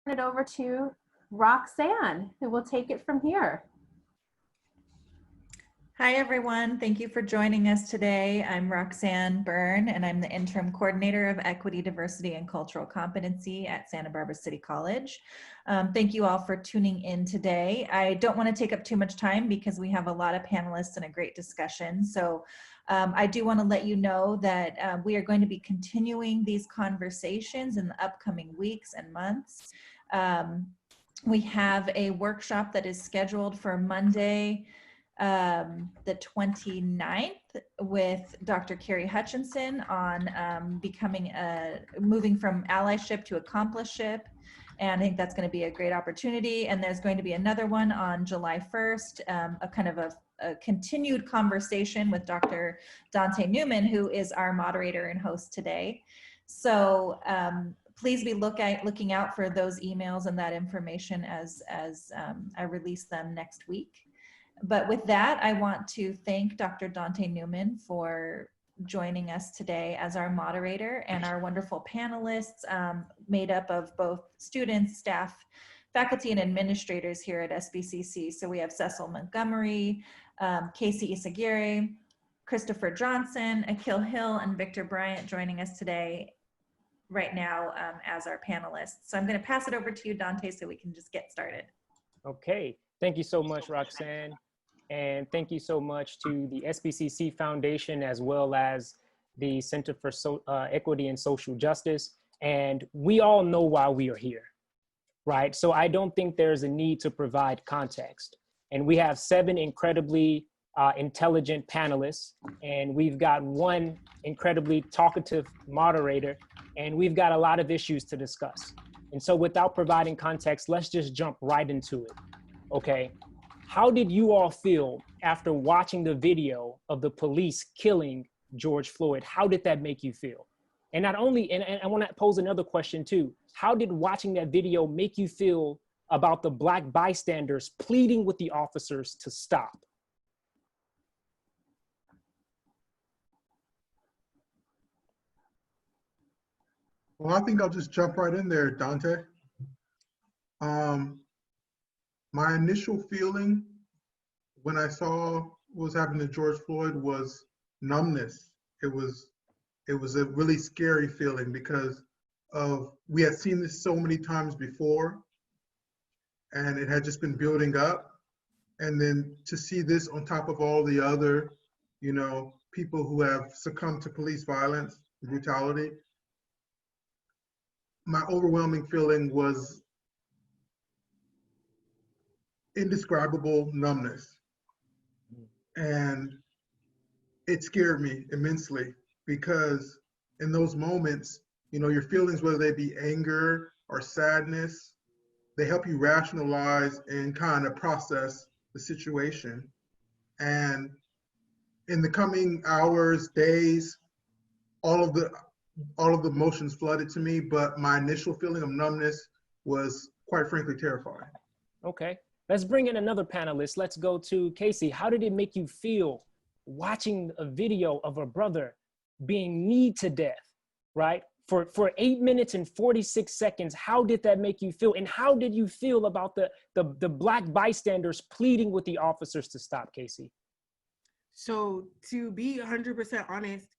it over to Roxane, who will take it from here. Hi, everyone. Thank you for joining us today. I'm Roxane Byrne, and I'm the Interim Coordinator of Equity, Diversity, and Cultural Competency at Santa Barbara City College. Thank you all for tuning in today. I don't want to take up too much time because we have a lot of panelists and a great discussion. So I do want to let you know that we are going to be continuing these conversations in the upcoming weeks and months. We have a workshop that is scheduled for Monday, the 29th with Dr. Carrie Hutchinson on moving from allyship to accomplishship. And I think that's going to be a great opportunity. And there's going to be another one on July 1st, a kind of a continued conversation with Dr. Donte Newman, who is our moderator and host today. So please be looking out for those emails and that information as I release them next week. But with that, I want to thank Dr. Donte Newman for joining us today as our moderator and our wonderful panelists made up of both students, staff, faculty, and administrators here at SBCC. So we have Secel Montgomery, Casey Ysaguirre, Christopher Johnson, Akil Hill, and Victor Bryant joining us today right now as our panelists. So I'm going to pass it over to you, Donte, so we can just get started. Okay, thank you so much, Roxane. And thank you so much to the SBCC Foundation, as well as the Center for Equity and Social Justice. And we all know why we are here, right? So I don't think there's a need to provide context. And we have 7 incredibly intelligent panelists, and we've got 1 incredibly talkative moderator, and we've got a lot of issues to discuss. And so without providing context, let's just jump right into it, okay? How did you all feel after watching the video of the police killing George Floyd? How did that make you feel? And not only, and I want to pose another question too. How did watching that video make you feel about the Black bystanders pleading with the officers to stop? Well, I think I'll just jump right in there, Donte. My initial feeling when I saw what was happening to George Floyd was numbness. It was a really scary feeling because we had seen this so many times before, and it had just been building up. And then to see this on top of all the other, people who have succumbed to police violence, brutality, my overwhelming feeling was indescribable numbness. And it scared me immensely because in those moments, your feelings, whether they be anger or sadness, they help you rationalize and kind of process the situation. And in the coming hours, days, all of the emotions flooded to me, but my initial feeling of numbness was quite frankly terrifying. Okay. Let's bring in another panelist. Let's go to Casey. How did it make you feel watching a video of a brother being kneed to death, right? For 8 minutes and 46 seconds, how did that make you feel? And how did you feel about the Black bystanders pleading with the officers to stop, Casey? So to be 100% honest,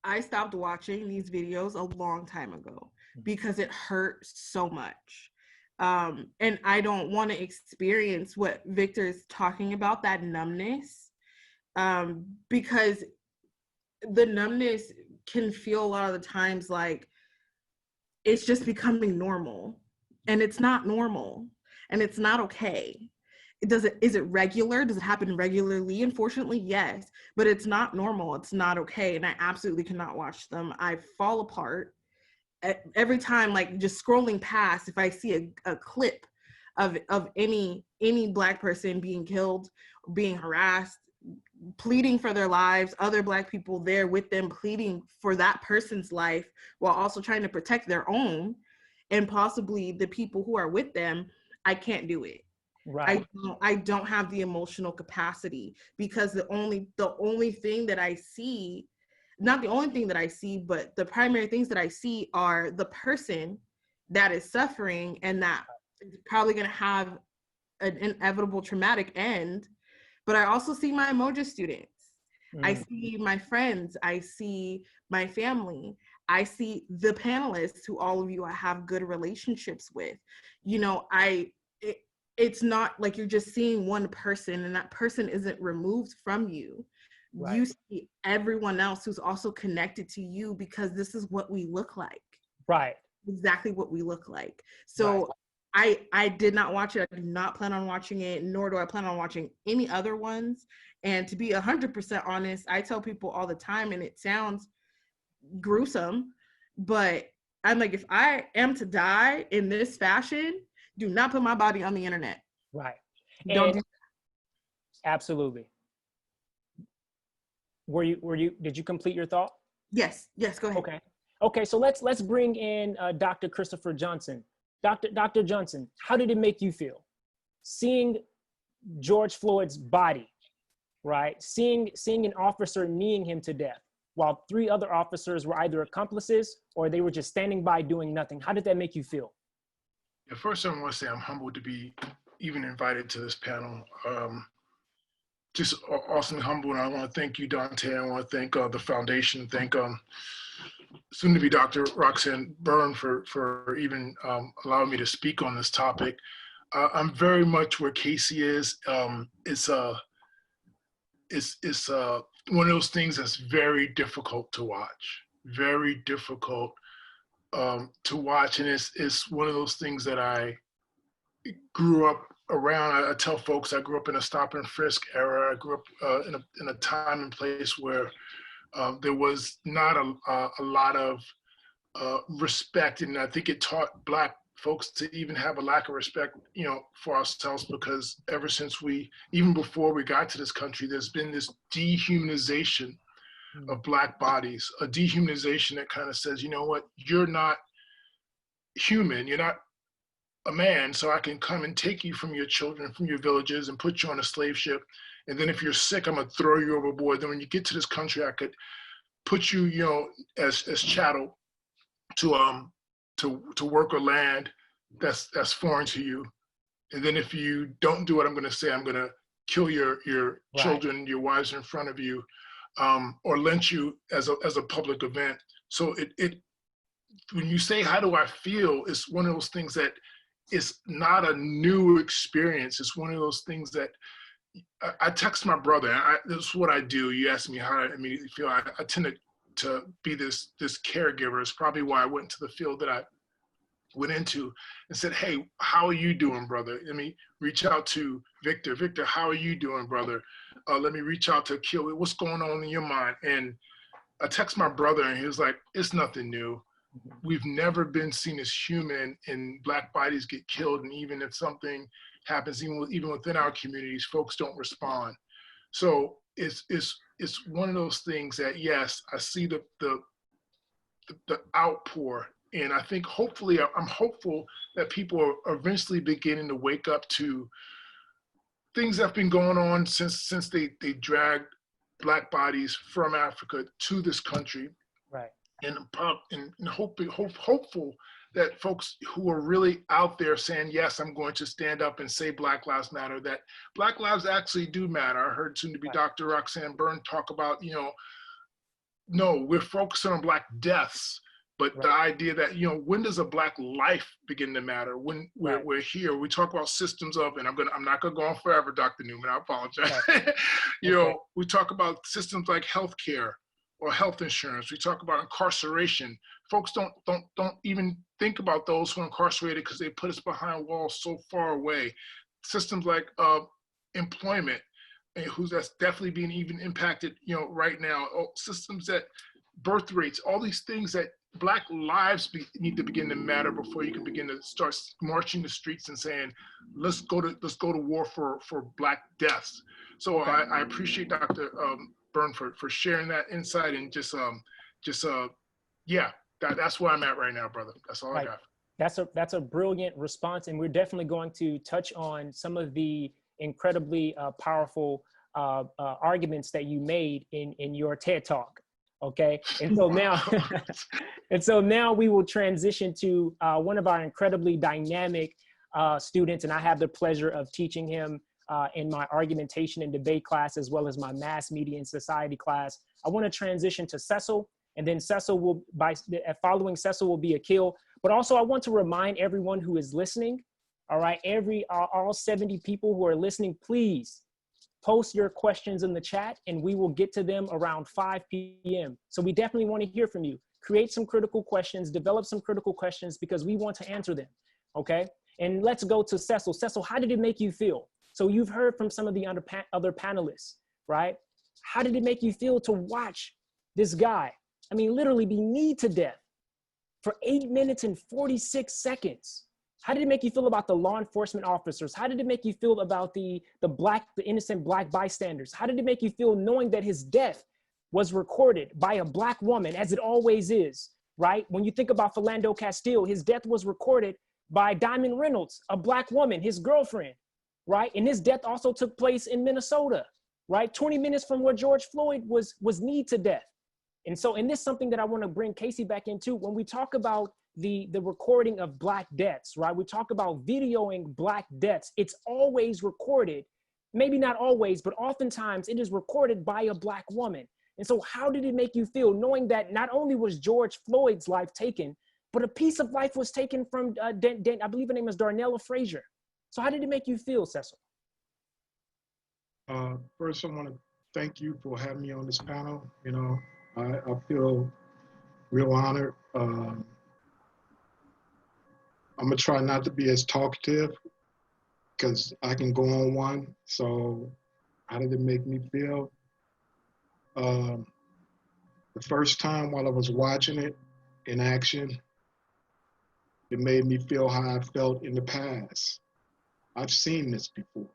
I stopped watching these videos a long time ago because it hurt so much. And I don't want to experience what Victor's talking about, that numbness, because the numbness can feel a lot of the times like it's just becoming normal, and it's not normal, and it's not okay. Is it regular? Does it happen regularly? Unfortunately, yes, but it's not normal. It's not okay. And I absolutely cannot watch them. I fall apart. Every time, like just scrolling past, if I see a clip of any Black person being killed, being harassed, pleading for their lives, other Black people there with them pleading for that person's life while also trying to protect their own and possibly the people who are with them, I can't do it. Right. I don't have the emotional capacity because the only thing that I see, not the only thing that I see, but the primary things that I see are the person that is suffering and that is probably going to have an inevitable traumatic end. But I also see my Emoja students. I see my friends. I see my family. I see the panelists who all of you I have good relationships with. You know, it's not like you're just seeing one person and that person isn't removed from you. Right. You see everyone else who's also connected to you because this is what we look like. Right. Exactly what we look like. So I did not watch it. I do not plan on watching it, nor do I plan on watching any other ones. And to be 100% honest, I tell people all the time, and it sounds gruesome, but I'm like, if I am to die in this fashion, do not put my body on the internet. Right. Don't do absolutely. Did you complete your thought? Yes, go ahead. Okay, so let's bring in Dr. Christopher Johnson. Dr. Johnson, how did it make you feel? Seeing George Floyd's body, right? Seeing an officer kneeing him to death while 3 other officers were either accomplices or they were just standing by doing nothing. How did that make you feel? Yeah, first I want to say I'm humbled to be even invited to this panel. Just awesomely humble, and I want to thank you, Donte. I want to thank the foundation, thank soon to be Dr. Roxane Byrne for even allowing me to speak on this topic. I'm very much where Casey is. It's one of those things that's very difficult to watch, very difficult to watch, and it's one of those things that I grew up around. I tell folks I grew up in a stop and frisk era. I grew up in a time and place where there was not a lot of respect, and I think it taught Black folks to even have a lack of respect, you know, for ourselves, because ever since even before we got to this country, there's been this dehumanization of Black bodies, a dehumanization that kind of says, you know what, you're not human, you're not a man, so I can come and take you from your children, from your villages, and put you on a slave ship. And then if you're sick, I'm gonna throw you overboard. Then when you get to this country, I could put you, you know, as chattel to work or land that's foreign to you. And then if you don't do what I'm gonna say, I'm gonna kill your children, your wives in front of you, or lynch you as a public event. So it when you say, how do I feel? It's one of those things that it's not a new experience. It's one of those things that I text my brother. This is what I do. You ask me how I immediately feel. I tend to be this caregiver. It's probably why I went into the field that I went into and said, hey, how are you doing, brother? Let me reach out to Victor. Victor, how are you doing, brother? Let me reach out to Akil. What's going on in your mind? And I text my brother and he was like, it's nothing new. We've never been seen as human, and Black bodies get killed. And even if something happens, even within our communities, folks don't respond. So it's one of those things that, yes, I see the outpour, and I think I'm hopeful that people are eventually beginning to wake up to things that have been going on since they dragged Black bodies from Africa to this country. Right. And hopeful that folks who are really out there saying, yes, I'm going to stand up and say Black Lives Matter, that Black lives actually do matter. I heard soon to be Dr. Roxane Byrne talk about, you know, no, we're focusing on Black deaths, but the idea that, you know, when does a Black life begin to matter? When we're here, we talk about systems of, and I'm not gonna go on forever, Dr. Newman, I apologize. You know, we talk about systems like healthcare or health insurance. We talk about incarceration. Folks don't even think about those who are incarcerated because they put us behind walls so far away. Systems like employment, and that's definitely being even impacted, you know, right now. Systems that birth rates, all these things that Black lives need to begin to matter before you can begin to start marching the streets and saying, let's go to war for Black deaths. So I appreciate Dr. Byrne for sharing that insight, and that's where I'm at right now, brother. That's all I got. That's a brilliant response, and we're definitely going to touch on some of the incredibly powerful arguments that you made in your TED Talk. Okay. And so now, and so now we will transition to one of our incredibly dynamic students. And I have the pleasure of teaching him in my argumentation and debate class, as well as my mass media and society class. I want to transition to Secel, and then Secel will, following Secel will be Akil. But also I want to remind everyone who is listening, all right, all 70 people who are listening, please post your questions in the chat and we will get to them around 5 p.m. So we definitely want to hear from you. Create some critical questions, develop some critical questions, because we want to answer them, okay? And let's go to Secel. Secel, how did it make you feel? So you've heard from some of the other panelists, right? How did it make you feel to watch this guy, I mean, literally be kneed to death for 8 minutes and 46 seconds? How did it make you feel about the law enforcement officers? How did it make you feel about the innocent Black bystanders? How did it make you feel knowing that his death was recorded by a Black woman, as it always is, right? When you think about Philando Castile, his death was recorded by Diamond Reynolds, a Black woman, his girlfriend, right? And his death also took place in Minnesota, right? 20 minutes from where George Floyd was kneed to death. And so, and this is something that I want to bring Casey back into. When we talk about the recording of Black deaths, right? We talk about videoing Black deaths. It's always recorded, maybe not always, but oftentimes it is recorded by a Black woman. And so how did it make you feel knowing that not only was George Floyd's life taken, but a piece of life was taken from, I believe her name is Darnella Frazier. So how did it make you feel, Secel? First, I want to thank you for having me on this panel. You know, I feel real honored. I'm gonna try not to be as talkative because I can go on one. So how did it make me feel? The first time while I was watching it in action, it made me feel how I felt in the past. I've seen this before.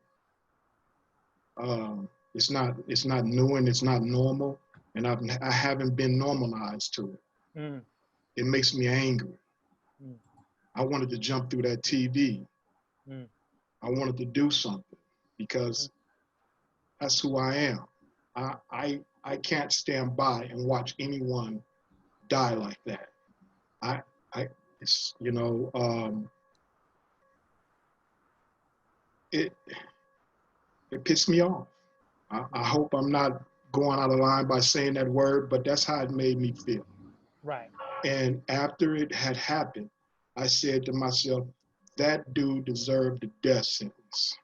It's not new and it's not normal, and I haven't been normalized to it. It makes me angry. I wanted to jump through that TV. I wanted to do something because that's who I am. I can't stand by and watch anyone die like that. It's, you know, it pissed me off. I hope I'm not going out of line by saying that word, but that's how it made me feel. Right. And after it had happened, I said to myself, that dude deserved the death sentence.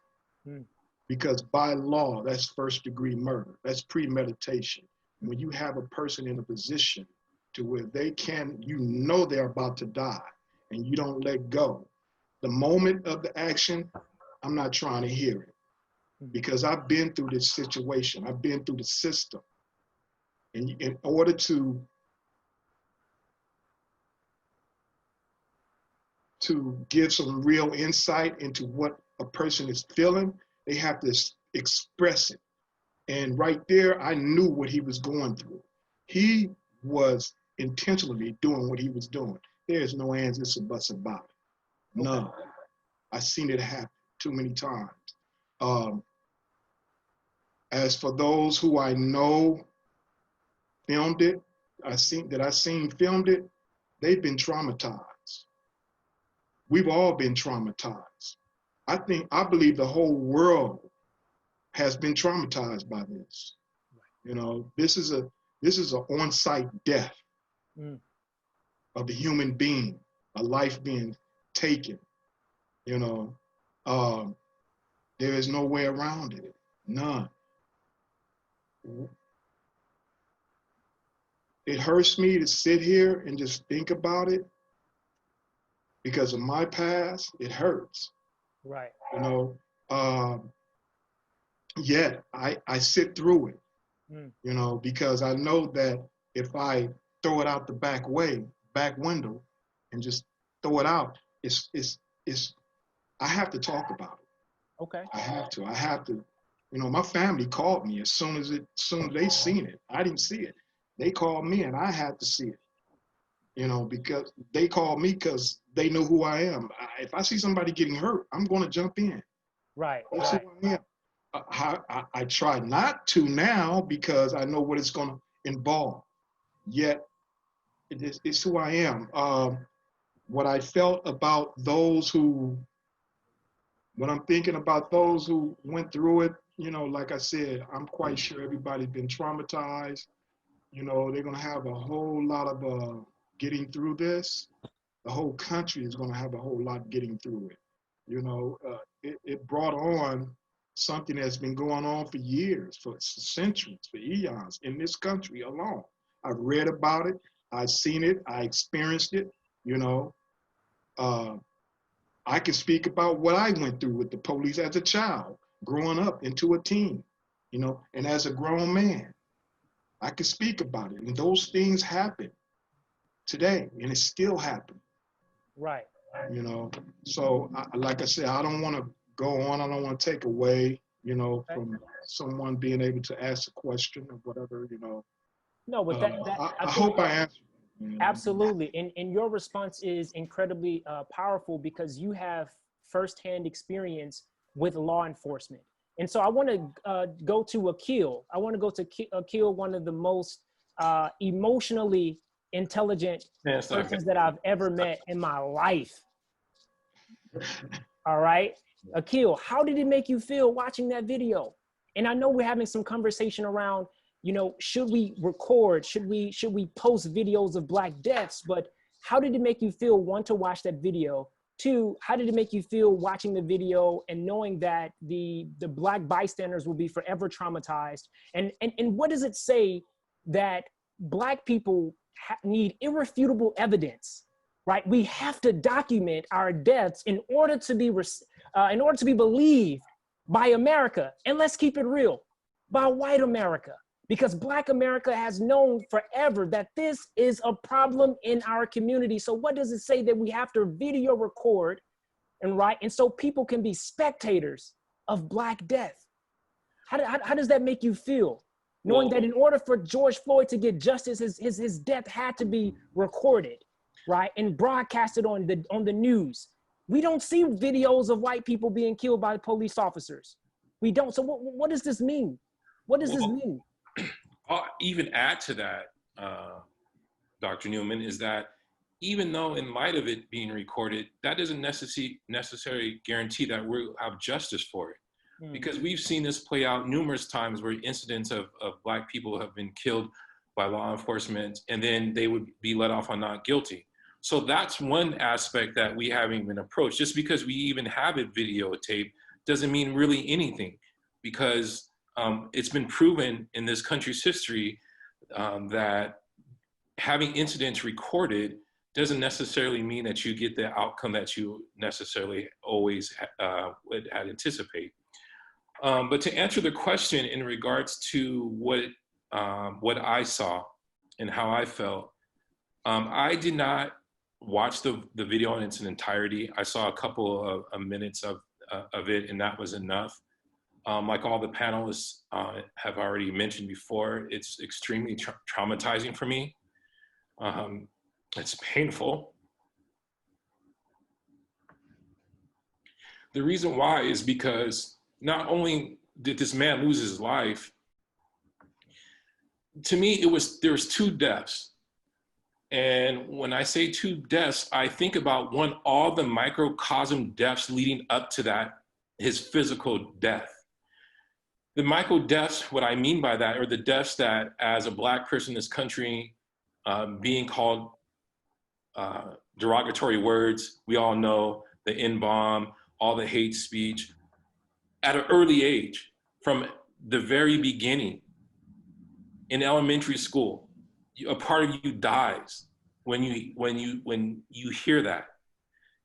Because by law, that's first-degree murder. That's premeditation. When you have a person in a position to where you know they're about to die, and you don't let go. The moment of the action, I'm not trying to hear it. Because I've been through this situation. I've been through the system. And in order to give some real insight into what a person is feeling, they have to express it. And right there, I knew what he was going through. He was intentionally doing what he was doing. There's no ands, ifs, or buts about it. None. I've seen it happen too many times. As for those who I know filmed it, I've seen filmed it, they've been traumatized. We've all been traumatized. I believe the whole world has been traumatized by this. You know, this is an on-site death of a human being, a life being taken. You know, there is no way around it, none. It hurts me to sit here and just think about it because of my past. It hurts. Right. You know, yet I sit through it, you know, because I know that if I throw it out the back window and just throw it out, I have to talk about it. Okay. I have to. You know, my family called me as soon as they seen it. I didn't see it. They called me and I had to see it. You know, because they called me because they know who I am. If I see somebody getting hurt, I'm going to jump in. Right. That's who I am. I try not to now because I know what it's going to involve. yet it's who I am. What I felt about those who, when I'm thinking about those who went through it, like I said, I'm quite sure everybody's been traumatized. They're gonna have a whole lot of getting through this. The whole country is gonna have a whole lot getting through it. It brought on something that's been going on for years, for centuries, for eons in this country alone. I've read about it, I've seen it, I experienced it, I can speak about what I went through with the police as a child, growing up into a teen, and as a grown man. I can speak about it. And those things happen today, and it still happen. Right. So like I said, I don't want to go on. I don't want to take away, Okay. from someone being able to ask a question or whatever, No, but I hope I answered. Absolutely. And your response is incredibly powerful because you have firsthand experience with law enforcement. And so I want to go to Akil. I want to go to Akil, one of the most emotionally intelligent persons that I've ever met in my life. All right. Akil, how did it make you feel watching that video? And I know we're having some conversation around, should we record? Should we post videos of Black deaths? But how did it make you feel, one, to watch that video? Two, how did it make you feel watching the video and knowing that the Black bystanders will be forever traumatized? And what does it say that Black people need irrefutable evidence, right? We have to document our deaths in order to be believed by America. And let's keep it real, by white America. Because Black America has known forever that this is a problem in our community. So what does it say that we have to video record and so people can be spectators of Black death? How does that make you feel? Knowing that in order for George Floyd to get justice, his death had to be recorded, right? And broadcasted on the news. We don't see videos of white people being killed by police officers. We don't. So what does this mean? What does this mean? I'll even add to that, Dr. Newman, is that even though in light of it being recorded, that doesn't necessarily guarantee that we'll have justice for it. Because we've seen this play out numerous times where incidents of Black people have been killed by law enforcement and then they would be let off on not guilty. So that's one aspect that we haven't even approached. Just because we even have it videotaped doesn't mean really anything, because it's been proven in this country's history that having incidents recorded doesn't necessarily mean that you get the outcome that you necessarily always would anticipate. But to answer the question in regards to what I saw and how I felt, I did not watch the video in its entirety. I saw a couple of minutes of it, and that was enough. Like all the panelists have already mentioned before, it's extremely traumatizing for me. It's painful. The reason why is because not only did this man lose his life, to me, there was 2 deaths. And when I say 2 deaths, I think about all the microcosm deaths leading up to that, his physical death. The micro deaths, what I mean by that, are the deaths that as a Black person in this country, being called derogatory words, we all know the N-bomb, all the hate speech, at an early age, from the very beginning, in elementary school, a part of you dies when you hear that.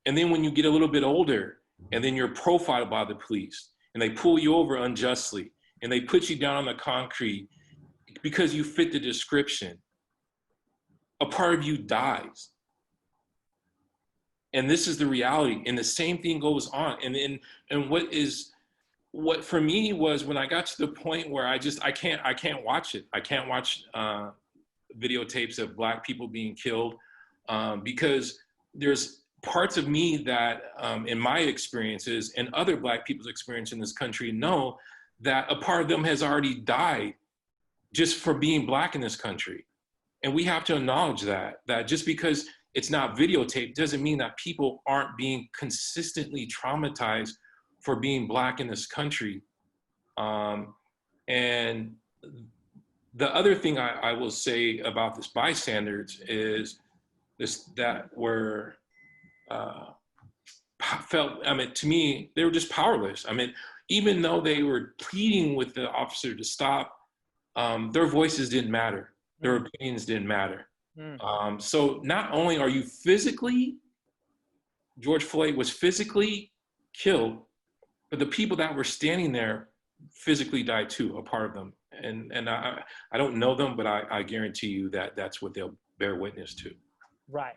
And then when you get a little bit older, and then you're profiled by the police, and they pull you over unjustly, and they put you down on the concrete because you fit the description, a part of you dies. And this is the reality, and the same thing goes on. And what for me was when I got to the point where I can't watch it. I can't watch videotapes of Black people being killed because there's parts of me that in my experiences and other Black people's experience in this country know that a part of them has already died just for being Black in this country. And we have to acknowledge that just because it's not videotaped doesn't mean that people aren't being consistently traumatized for being Black in this country. And the other thing I will say about this bystanders is that were felt, I mean, to me, they were just powerless. I mean, even though they were pleading with the officer to stop, their voices didn't matter. Their opinions didn't matter. So not only are you George Floyd was physically killed, but the people that were standing there physically died too, a part of them. And I don't know them, but I guarantee you that that's what they'll bear witness to. Right.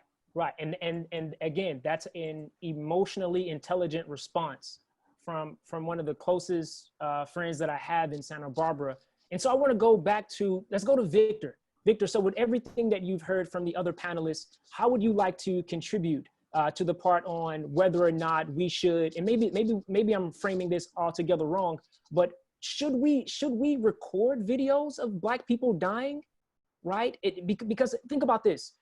And again, that's an emotionally intelligent response from one of the closest friends that I have in Santa Barbara. And so I want to go back to, let's go to Victor. Victor, so with everything that you've heard from the other panelists, how would you like to contribute to the part on whether or not we should, and maybe I'm framing this altogether wrong, but should we record videos of Black people dying, right? Because think about this.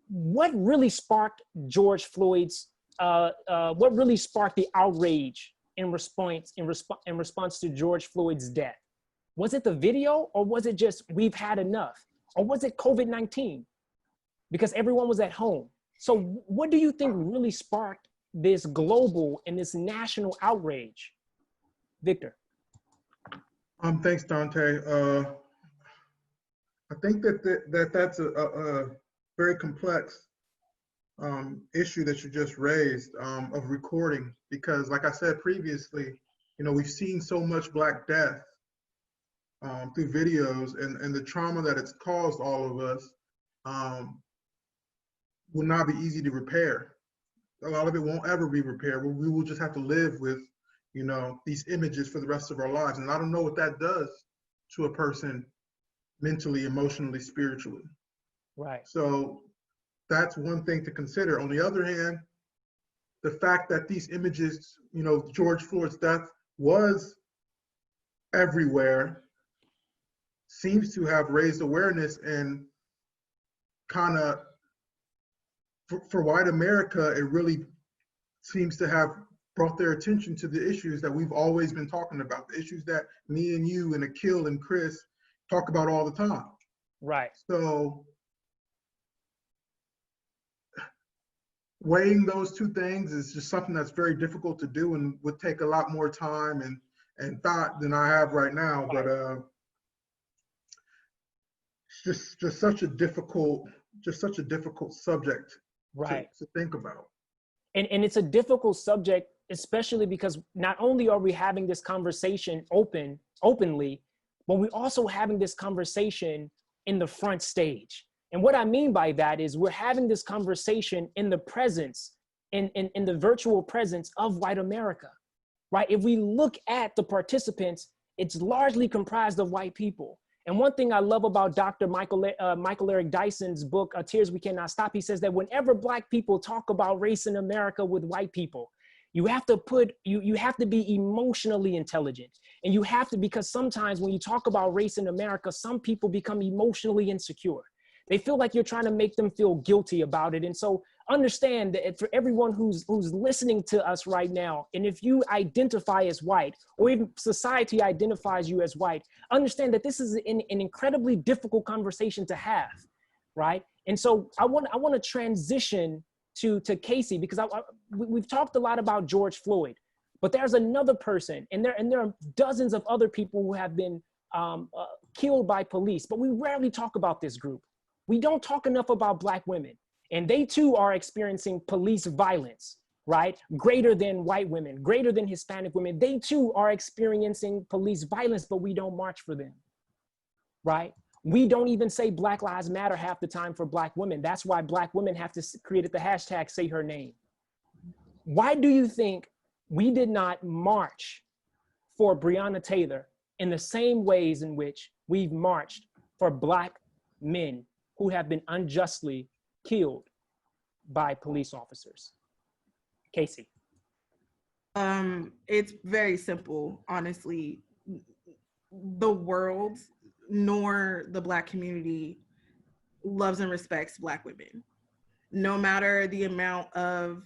What really sparked George Floyd's, what really sparked the outrage in response to George Floyd's death? Was it the video, or was it just we've had enough? Or was it COVID-19? Because everyone was at home. So what do you think really sparked this global and this national outrage? Victor. Thanks, Donte. I think that's a very complex issue that you just raised of recording, because like I said previously, we've seen so much Black death through videos, and the trauma that it's caused all of us will not be easy to repair. A lot of it won't ever be repaired. We will just have to live with, these images for the rest of our lives. And I don't know what that does to a person mentally, emotionally, spiritually. Right. So that's one thing to consider. On the other hand, the fact that these images, George Floyd's death was everywhere, seems to have raised awareness, and kind of, for white America, it really seems to have brought their attention to the issues that we've always been talking about, the issues that me and you and Akil and Chris talk about all the time. Right. So weighing those two things is just something that's very difficult to do and would take a lot more time and thought than I have right now. But it's just such a difficult subject right. to think about. And it's a difficult subject, especially because not only are we having this conversation openly, but we're also having this conversation in the front stage. And what I mean by that is we're having this conversation in the presence, in the virtual presence of white America, right? If we look at the participants, it's largely comprised of white people. And one thing I love about Dr. Michael Eric Dyson's book, Tears We Cannot Stop, he says that whenever Black people talk about race in America with white people, you have to be emotionally intelligent. And you have to, because sometimes when you talk about race in America, some people become emotionally insecure. They feel like you're trying to make them feel guilty about it. And so understand that for everyone who's listening to us right now, and if you identify as white, or even society identifies you as white, understand that this is an incredibly difficult conversation to have, right? And so I want to transition to Casey, because we've talked a lot about George Floyd, but there's another person, and there are dozens of other people who have been killed by police, but we rarely talk about this group. We don't talk enough about Black women, and they too are experiencing police violence, right? Greater than white women, greater than Hispanic women. They too are experiencing police violence, but we don't march for them, right? We don't even say Black Lives Matter half the time for Black women. That's why Black women have to create the hashtag Say Her Name. Why do you think we did not march for Breonna Taylor in the same ways in which we've marched for Black men who have been unjustly killed by police officers? Casey. It's very simple, honestly. The world nor the Black community loves and respects Black women, no matter the amount of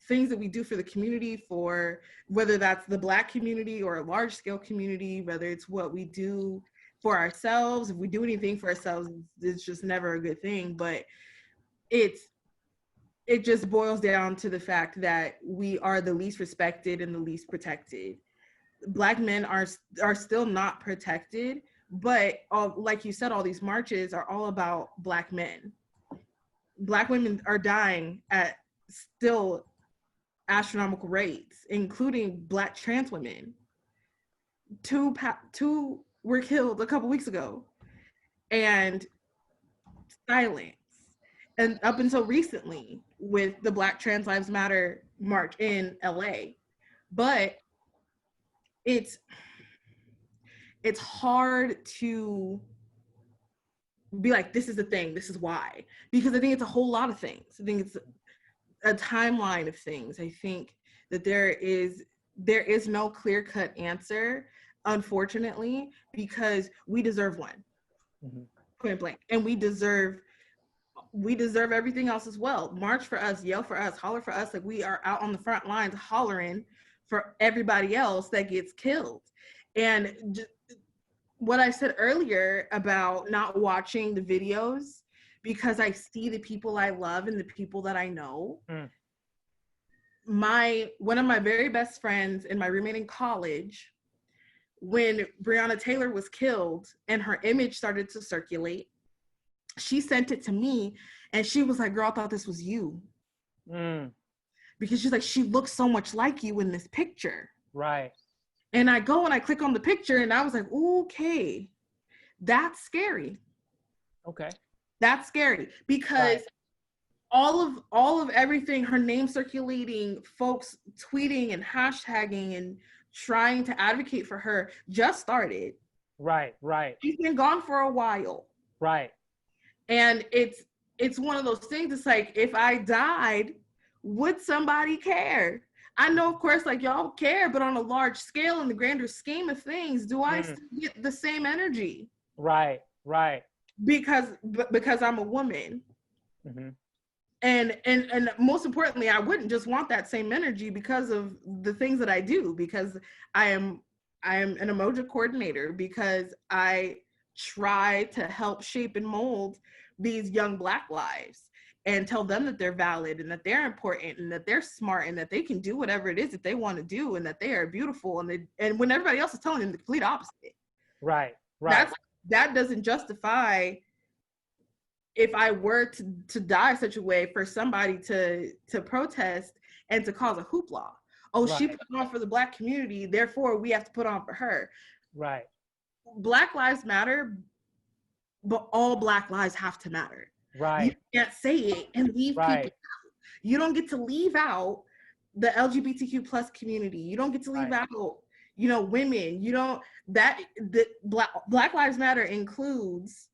things that we do for the community, for whether that's the Black community or a large scale community, whether it's what we do for ourselves. If we do anything for ourselves, it's just never a good thing. But it just boils down to the fact that we are the least respected and the least protected. Black men are still not protected, but like you said, all these marches are all about Black men. Black women are dying at still astronomical rates, including Black trans women. Two were killed a couple weeks ago, and silence. And up until recently with the Black Trans Lives Matter march in LA. But it's hard to be like, this is the thing, this is why. Because I think it's a whole lot of things. I think it's a timeline of things. I think that there is no clear-cut answer, unfortunately, because we deserve one. Point blank. And we deserve everything else as well. March for us, yell for us, holler for us. Like, we are out on the front lines hollering for everybody else that gets killed. And just what I said earlier about not watching the videos because I see the people I love and the people that I know. One of my very best friends and my roommate in college, when Breonna Taylor was killed and her image started to circulate, she sent it to me and she was like, girl, I thought this was you. Because she's like, she looks so much like you in this picture. Right. And I go and I click on the picture and I was like, okay, that's scary. Okay. That's scary because all of everything, her name circulating, folks tweeting and hashtagging and trying to advocate for her just started. Right. She's been gone for a while. Right. And it's one of those things, it's like, if I died, would somebody care? I know, of course, like, y'all care, but on a large scale, in the grander scheme of things, do I still get the same energy? Right. Because I'm a woman. And most importantly, I wouldn't just want that same energy because of the things that I do, because I am an emoji coordinator, because I try to help shape and mold these young Black lives and tell them that they're valid and that they're important and that they're smart and that they can do whatever it is that they want to do and that they are beautiful, and when everybody else is telling them the complete opposite. Right. That doesn't justify, if I were to die such a way, for somebody to protest and to cause a hoopla. Oh, she put on for the Black community, therefore we have to put on for her. Right. Black lives matter, but all Black lives have to matter. Right. You can't say it and leave people out. You don't get to leave out the LGBTQ plus community. You don't get to leave out, women. You don't, Black Lives Matter includes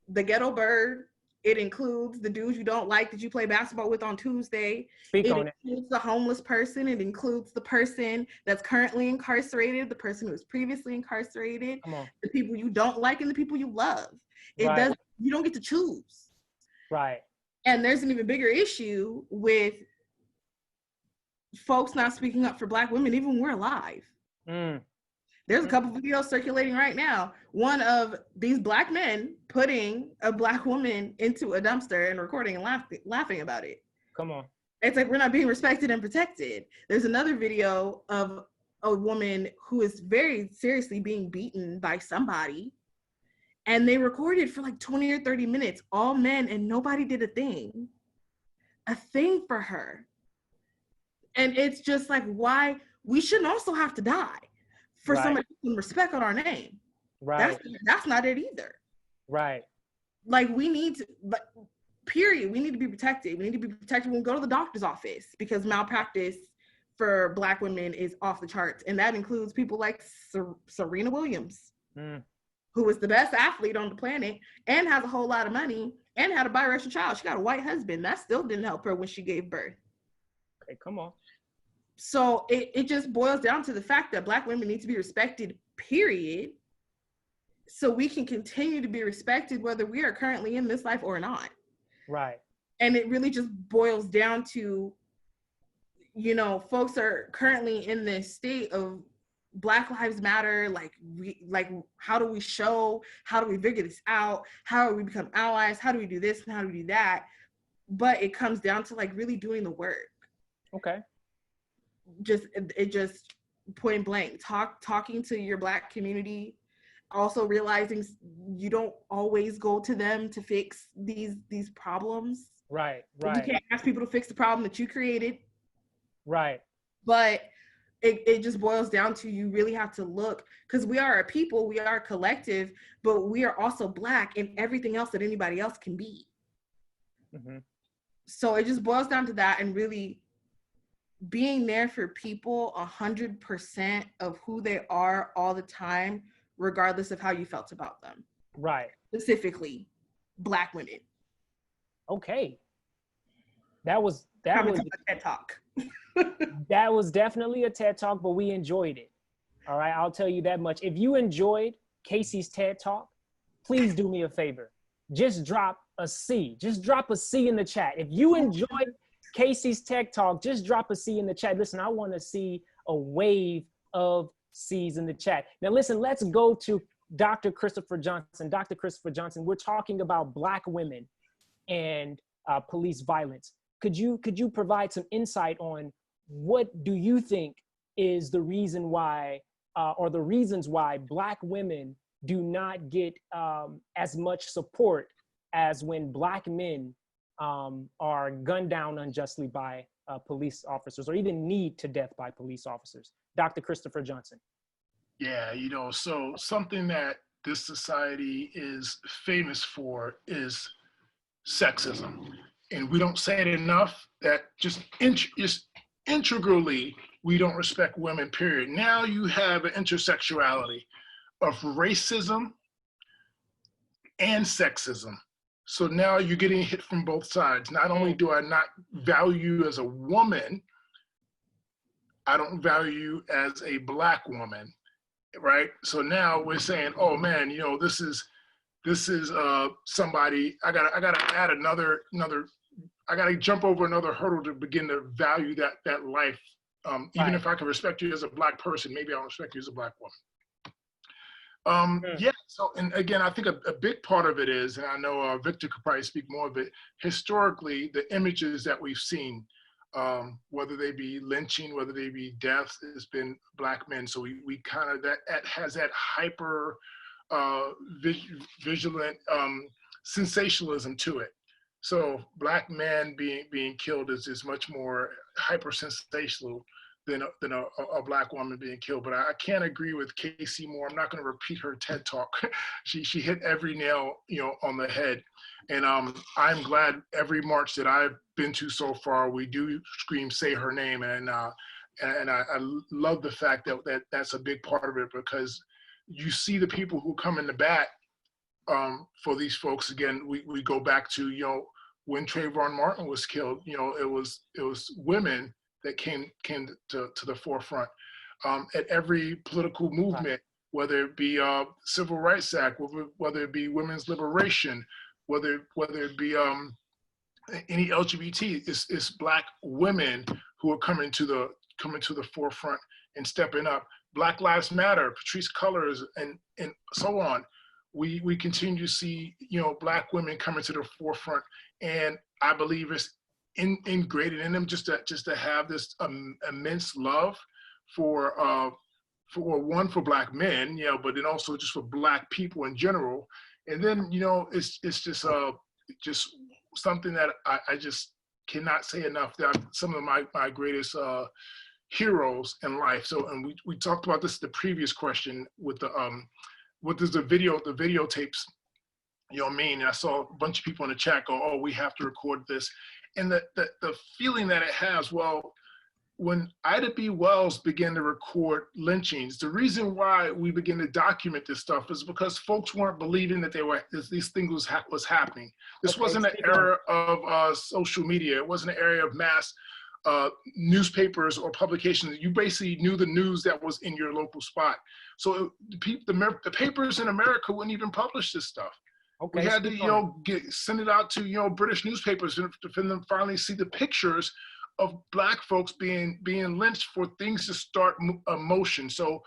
the ghetto bird. It includes the dudes you don't like that you play basketball with on Tuesday. It includes the homeless person. It includes the person that's currently incarcerated, the person who was previously incarcerated, the people you don't like, and the people you love. You don't get to choose. Right. And there's an even bigger issue with folks not speaking up for Black women, even when we're alive. There's a couple videos circulating right now. One of these Black men putting a Black woman into a dumpster and recording and laughing about it. Come on. It's like, we're not being respected and protected. There's another video of a woman who is very seriously being beaten by somebody. And they recorded for like 20 or 30 minutes, all men, and nobody did a thing for her. And it's just like, why? We shouldn't also have to die for somebody to put respect on our name. Right. That's not it either. Right. Like, we need to, period. We need to be protected. We need to be protected when we go to the doctor's office, because malpractice for Black women is off the charts. And that includes people like Serena Williams. Who was the best athlete on the planet and has a whole lot of money and had a biracial child. She got a white husband. That still didn't help her when she gave birth. Okay, come on. So it just boils down to the fact that Black women need to be respected, period. so we can continue to be respected whether we are currently in this life or not. Right. And it really just boils down to, you know, folks are currently in this state of Black Lives Matter, like how do we show, how do we figure this out, how do we become allies, how do we do this and how do we do that? But it comes down to like really doing the work. Okay. Just point blank, talking to your Black community, also realizing you don't always go to them to fix these problems. Right. You can't ask people to fix the problem that you created. Right. But it just boils down to, you really have to look, because we are a people, we are a collective, but we are also Black in everything else that anybody else can be. Mm-hmm. So it just boils down to that, and really being there for people 100% of who they are all the time, regardless of how you felt about them. Right. Specifically, Black women. Okay. That was a TED Talk. That was definitely a TED Talk, but we enjoyed it. All right, I'll tell you that much. If you enjoyed Casey's TED Talk, please do me a favor. Just drop a C. Just drop a C in the chat. If you enjoyed Casey's TED Talk, just drop a C in the chat. Listen, I want to see a wave of C's in the chat. Now listen, let's go to Dr. Christopher Johnson. Dr. Christopher Johnson, we're talking about Black women and police violence. Could you provide some insight on what do you think is the reason why, or the reasons why Black women do not get as much support as when Black men are gunned down unjustly by police officers, or even kneed to death by police officers? Dr. Christopher Johnson. Yeah, you know, so something that this society is famous for is sexism. And we don't say it enough, that just integrally, we don't respect women, period. Now you have an intersectionality of racism and sexism. So now you're getting hit from both sides. Not only do I not value you as a woman, I don't value you as a Black woman, right? So now we're saying, oh man, you know, this is somebody, I gotta add another, I gotta jump over another hurdle to begin to value that life. Even if I can respect you as a Black person, maybe I'll respect you as a Black woman. Yeah, so, and again, I think a big part of it is, and I know Victor could probably speak more of it, historically, the images that we've seen, whether they be lynching, whether they be death, has been Black men. So we kind of, that has that hyper vigilant sensationalism to it. So Black men being killed is much more hyper sensational than a Black woman being killed. But I can't agree with Casey more. I'm not going to repeat her TED Talk. She hit every nail, you know, on the head. And I'm glad every march that I've been to so far, we do scream, say her name. And I love the fact that that's a big part of it, because you see the people who come in the back for these folks. Again, we go back to, you know, when Trayvon Martin was killed, you know, it was women that came to the forefront at every political movement, whether it be Civil Rights Act, whether it be women's liberation, whether it be any LGBT. It's Black women who are coming to the forefront and stepping up. Black Lives Matter, Patrisse Cullors, and so on. We continue to see, you know, Black women coming to the forefront, and I believe it's ingrained in them just to have this immense love for Black men, you know, but then also just for Black people in general. And then, you know, it's just something that I just cannot say enough, that some of my greatest heroes in life. So, and we talked about this in the previous question with the videotapes, you know what I mean? And I saw a bunch of people in the chat go, oh, we have to record this. And the feeling that it has, well, when Ida B. Wells began to record lynchings, the reason why we began to document this stuff is because folks weren't believing that these things was happening. This wasn't an era of social media. It wasn't an era of mass newspapers or publications. You basically knew the news that was in your local spot. So the papers in America wouldn't even publish this stuff. Okay, we had to, send it out to, British newspapers for them to finally see the pictures of Black folks being lynched for things to start a motion. So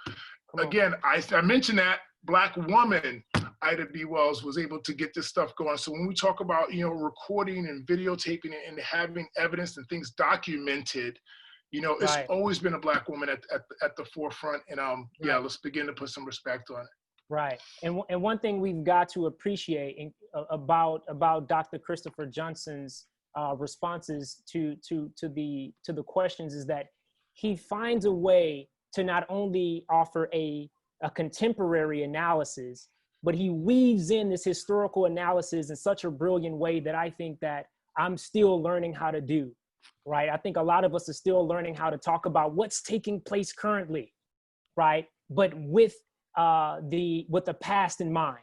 again, I mentioned that Black woman, Ida B. Wells, was able to get this stuff going. So when we talk about, recording and videotaping it and having evidence and things documented, it's always been a Black woman at the forefront. And let's begin to put some respect on it. Right. And one thing we've got to appreciate about Dr. Christopher Johnson's responses to the questions is that he finds a way to not only offer a contemporary analysis, but he weaves in this historical analysis in such a brilliant way that I think that I'm still learning how to do, right? I think a lot of us are still learning how to talk about what's taking place currently, right? But with the past in mind.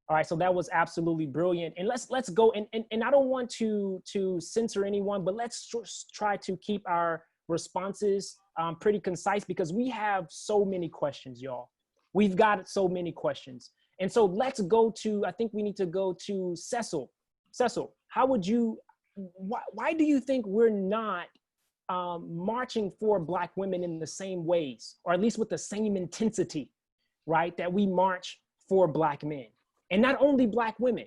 All right, so that was absolutely brilliant. And let's go, and I don't want to censor anyone, but let's try to keep our responses pretty concise, because we have so many questions, y'all. We've got so many questions. And so let's go to, I think we need to go to Secel. Secel, how would you, why do you think we're not marching for Black women in the same ways, or at least with the same intensity, right, that we march for Black men? And not only Black women,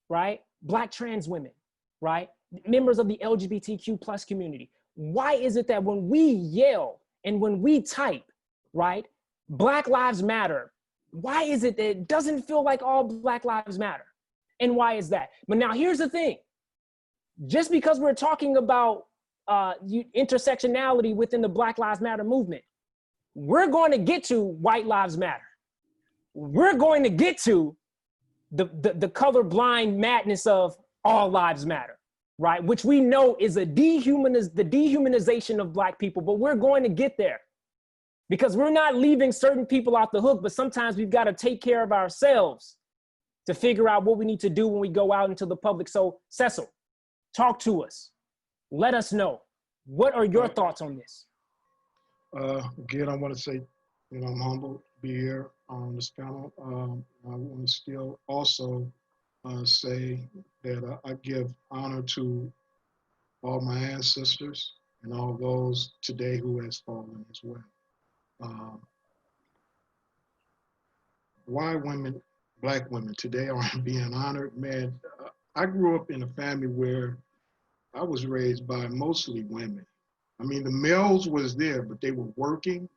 right? Black trans women, right? Members of the LGBTQ plus community. Why is it that when we yell and when we type, right, Black Lives Matter, why is it that it doesn't feel like all Black lives matter? And why is that? But now here's the thing. Just because we're talking about intersectionality within the Black Lives Matter movement, we're going to get to White Lives Matter. We're going to get to the colorblind madness of all lives matter, right? Which we know is the dehumanization of Black people, but we're going to get there because we're not leaving certain people off the hook, but sometimes we've got to take care of ourselves to figure out what we need to do when we go out into the public. So Secel, talk to us. Let us know. What are your thoughts on this? Again, I want to say, I'm humbled to be here on this panel. I want to still also say that I give honor to all my ancestors and all those today who has fallen as well. Why women, Black women today aren't being honored? Man, I grew up in a family where I was raised by mostly women. I mean, the males was there, but they were working,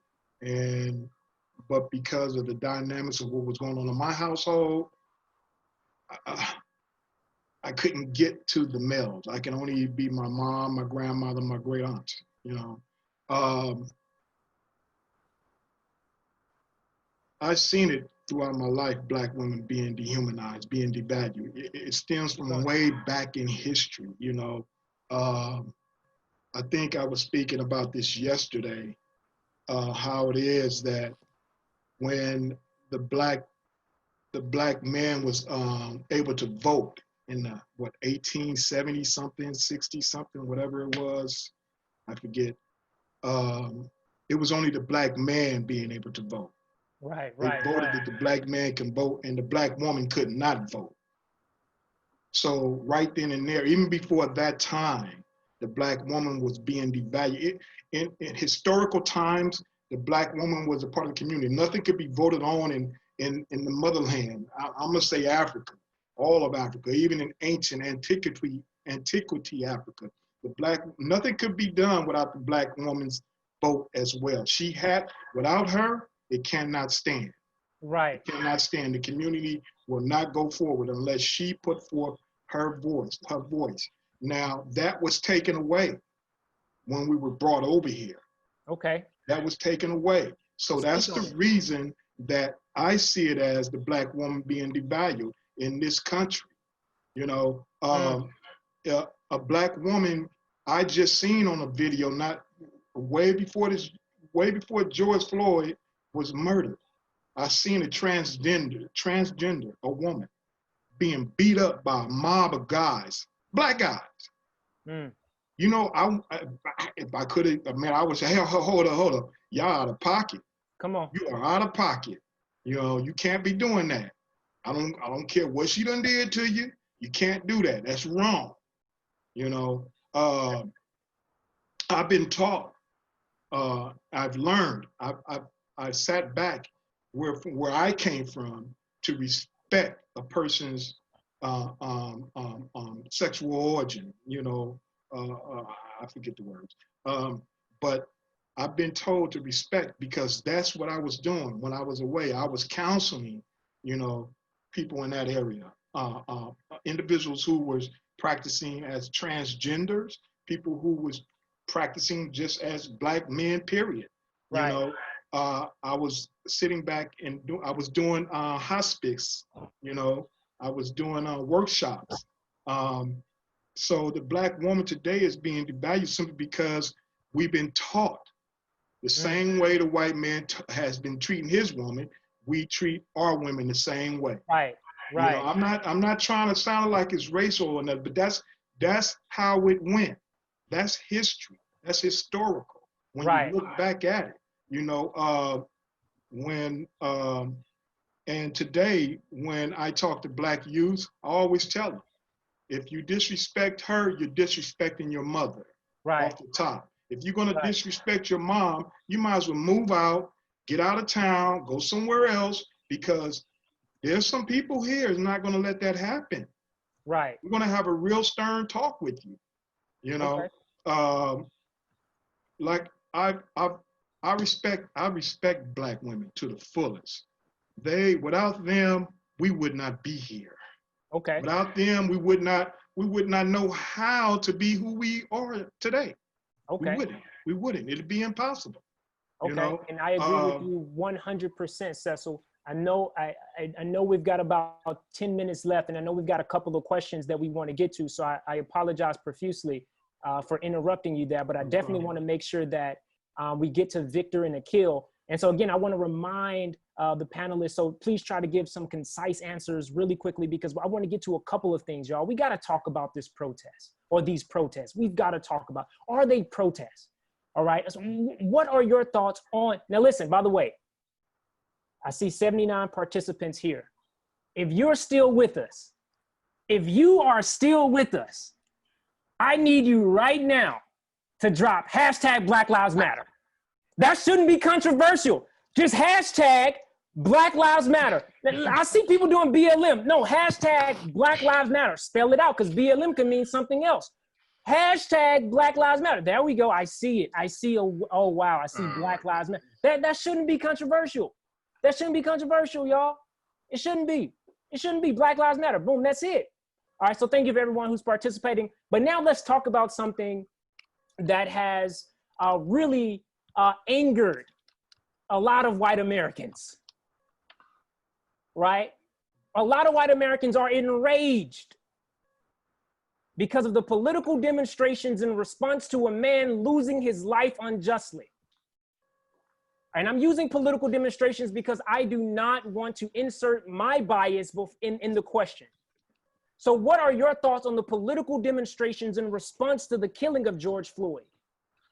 but because of the dynamics of what was going on in my household, I couldn't get to the males. I can only be my mom, my grandmother, my great aunt, I've seen it throughout my life, Black women being dehumanized, being devalued. It stems from way back in history, I think I was speaking about this yesterday, how it is that when the black man was able to vote in the 1870 something, 60 something, whatever it was, I forget. It was only the Black man being able to vote. Right. They voted that the Black man can vote and the Black woman could not vote. So right then and there, even before that time, the Black woman was being devalued. In historical times, the Black woman was a part of the community. Nothing could be voted on in the motherland. I'm gonna say Africa, all of Africa, even in ancient antiquity Africa. Nothing could be done without the Black woman's vote as well. Without her, it cannot stand. Right. It cannot stand. The community will not go forward unless she put forth her voice. Now, that was taken away when we were brought over here. Okay. That was taken away. So that's the reason that I see it as the Black woman being devalued in this country. A Black woman, I just seen on a video, not way before George Floyd was murdered. I seen a transgender, a woman, being beat up by a mob of guys, Black guys. You know, if I could have, man, I would say, hey, hold up. Y'all out of pocket. Come on. You are out of pocket. You know, you can't be doing that. I don't care what she done did to you. You can't do that. That's wrong. You know, I've been taught. I've learned. I've sat back where I came from to respect a person's sexual origin. You know, I forget the words. But I've been told to respect, because that's what I was doing when I was away. I was counseling, you know, people in that area, individuals who was practicing as transgenders, people who was practicing just as Black men, period. Right. You know, I was sitting back and I was doing hospice, you know, I was doing workshops. So the Black woman today is being devalued simply because we've been taught the same way the white man has been treating his woman, we treat our women the same way. Right. Right. You know, I'm not trying to sound like it's racial or nothing, but that's how it went. That's history. That's historical. When Right. you look back at it, you know, and today when I talk to Black youth, I always tell them, if you disrespect her, you're disrespecting your mother. Right. Off the top. If you're gonna disrespect your mom, you might as well move out, get out of town, go somewhere else, because there's some people here is not gonna let that happen. Right. We're gonna have a real stern talk with you. You know, like I respect Black women to the fullest. Without them, we would not be here. Okay. Without them, we would not know how to be who we are today. Okay. We wouldn't. It'd be impossible. Okay. You know? And I agree with you 100%, Cecil. I know we've got about 10 minutes left, and I know we've got a couple of questions that we want to get to. So I apologize profusely for interrupting you there, but I definitely want to make sure that we get to Victor and Akil. And so again, I want to remind the panelists, so please try to give some concise answers really quickly, because I want to get to a couple of things, y'all. We got to talk about this protest, or these protests. We've got to talk about, are they protests? All right. So what are your thoughts on, now listen, by the way, I see 79 participants here. If you're still with us, if you are still with us, I need you right now to drop hashtag Black Lives Matter. That shouldn't be controversial. Just hashtag Black Lives Matter. I see people doing BLM. No, hashtag Black Lives Matter. Spell it out, because BLM can mean something else. Hashtag Black Lives Matter. There we go. I see it. I see, oh wow, I see Black Lives Matter. That shouldn't be controversial. That shouldn't be controversial, y'all. It shouldn't be. It shouldn't be. Black Lives Matter. Boom, that's it. All right, so thank you for everyone who's participating. But now let's talk about something that has really angered a lot of white Americans, right? A lot of white Americans are enraged because of the political demonstrations in response to a man losing his life unjustly. And I'm using political demonstrations because I do not want to insert my bias in the question. So what are your thoughts on the political demonstrations in response to the killing of George Floyd?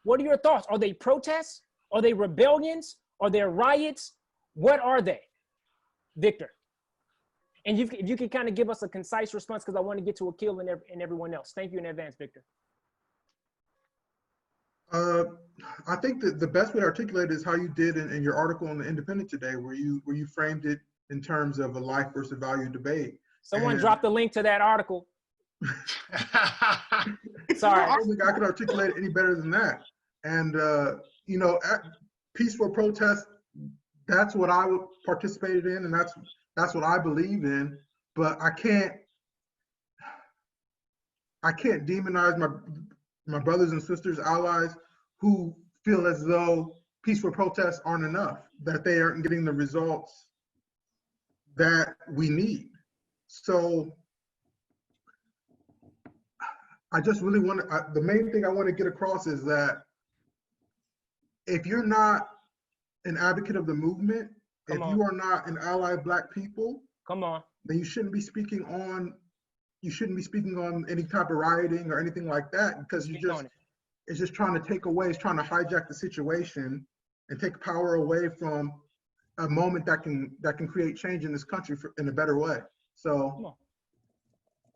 What are your thoughts? Are they protests? Are they rebellions? Are they riots? What are they? Victor. And if you could kind of give us a concise response, because I want to get to Akil and everyone else. Thank you in advance, Victor. I think that the best way to articulate is how you did in your article on the Independent today, where you framed it in terms of a life versus value debate. Someone dropped the link to that article. Sorry. I don't think I could articulate it any better than that. And, you know, peaceful protest, that's what I participated in, and that's what I believe in. But I can't demonize my brothers and sisters, allies, who feel as though peaceful protests aren't enough, that they aren't getting the results that we need. So I just really want to, the main thing I want to get across is that if you're not an advocate of the movement, if you are not an ally of Black people, come on, then you shouldn't be speaking on you shouldn't be speaking on any type of rioting or anything like that, because it's just trying to take away, it's trying to hijack the situation and take power away from a moment that can create change in this country in a better way. So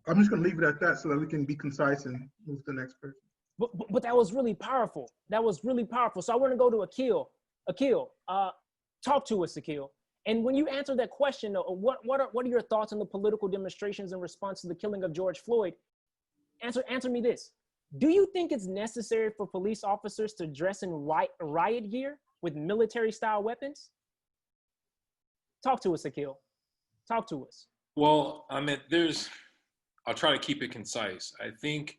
I'm just going to leave it at that so that we can be concise and move to the next person. But that was really powerful. That was really powerful. So I want to go to Akil. Akil, talk to us, Akil. And when you answer that question, what are your thoughts on the political demonstrations in response to the killing of George Floyd? Answer me this. Do you think it's necessary for police officers to dress in riot gear with military-style weapons? Talk to us, Akil. Talk to us. Well, I mean, I'll try to keep it concise. I think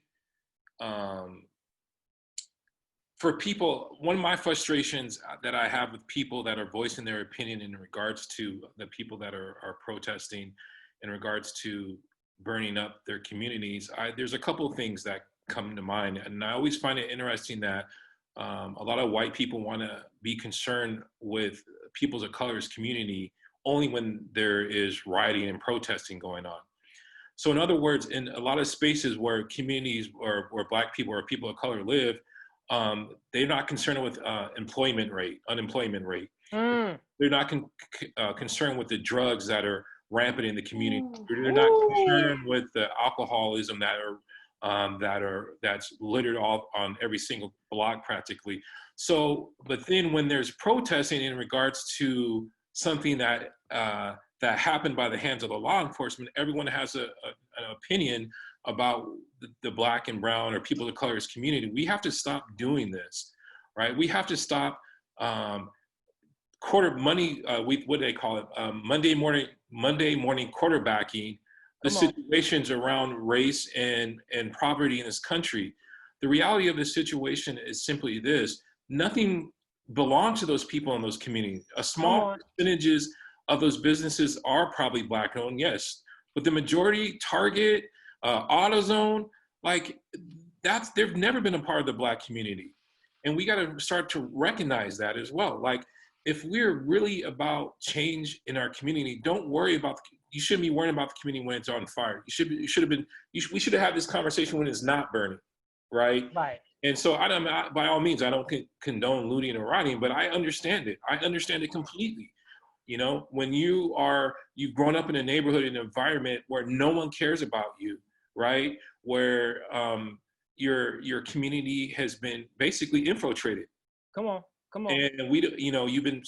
for people, one of my frustrations that I have with people that are voicing their opinion in regards to the people that are protesting, in regards to burning up their communities, there's a couple of things that come to mind. And I always find it interesting that a lot of white people want to be concerned with peoples of color's community only when there is rioting and protesting going on. So in other words, in a lot of spaces where communities or where Black people or people of color live, they're not concerned with unemployment rate. They're not concerned with the drugs that are rampant in the community. They're not concerned with the alcoholism that's littered all on every single block practically. So, but then when there's protesting in regards to something that happened by the hands of the law enforcement, everyone has an opinion about the Black and brown or people of color's community. We have to stop doing this, right? We have to stop what do they call it? Monday morning quarterbacking the situations around race and poverty in this country. The reality of the situation is simply this: nothing belongs to those people in those communities. A small percentages of those businesses are probably Black owned, yes, but the majority, Target, AutoZone, like they've never been a part of the Black community. And we got to start to recognize that as well. Like, if we're really about change in our community, don't worry about, you shouldn't be worrying about the community when it's on fire. We should have had this conversation when it's not burning, right? Right. And so by all means, I don't condone looting or rioting, but I understand it. I understand it completely. You know, when you've grown up in a neighborhood, an environment where no one cares about you, right? Where your community has been basically infiltrated. Come on. And you've been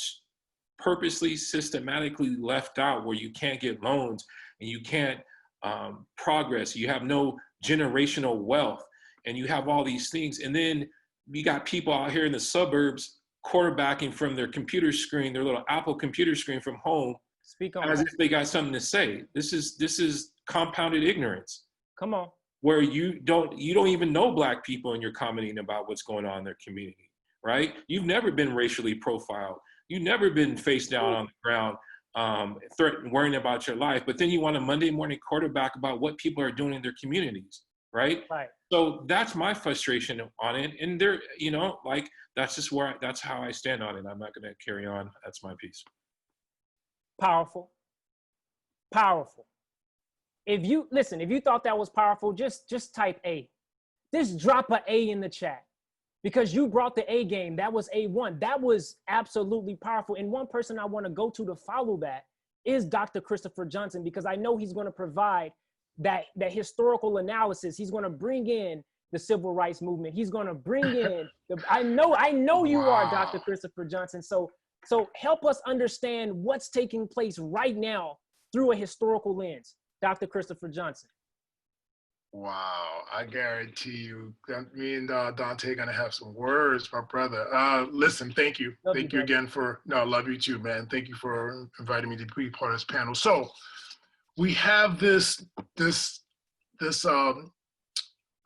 purposely, systematically left out, where you can't get loans and you can't progress. You have no generational wealth, and you have all these things. And then you got people out here in the suburbs quarterbacking from their computer screen, their little Apple computer screen from home, as if they got something to say. This is compounded ignorance. Come on. Where you don't even know Black people and you're commenting about what's going on in their community, right? You've never been racially profiled. You've never been face down on the ground, worrying about your life. But then you want a Monday morning quarterback about what people are doing in their communities, right? Right. So that's my frustration on it. And that's how I stand on it. I'm not going to carry on. That's my piece. Powerful. If you thought that was powerful, just type A. Just drop an A in the chat, because you brought the A game. That was A1. That was absolutely powerful. And one person I want to go to follow that is Dr. Christopher Johnson, because I know he's going to provide that historical analysis. He's going to bring in the civil rights movement. He's going to bring in I know you are Dr. Christopher Johnson. So help us understand what's taking place right now through a historical lens. Dr. Christopher Johnson. Wow, I guarantee you that me and Donte are gonna have some words, my brother. Listen, thank you. Thank you again I love you too, man. Thank you for inviting me to be part of this panel. So we have this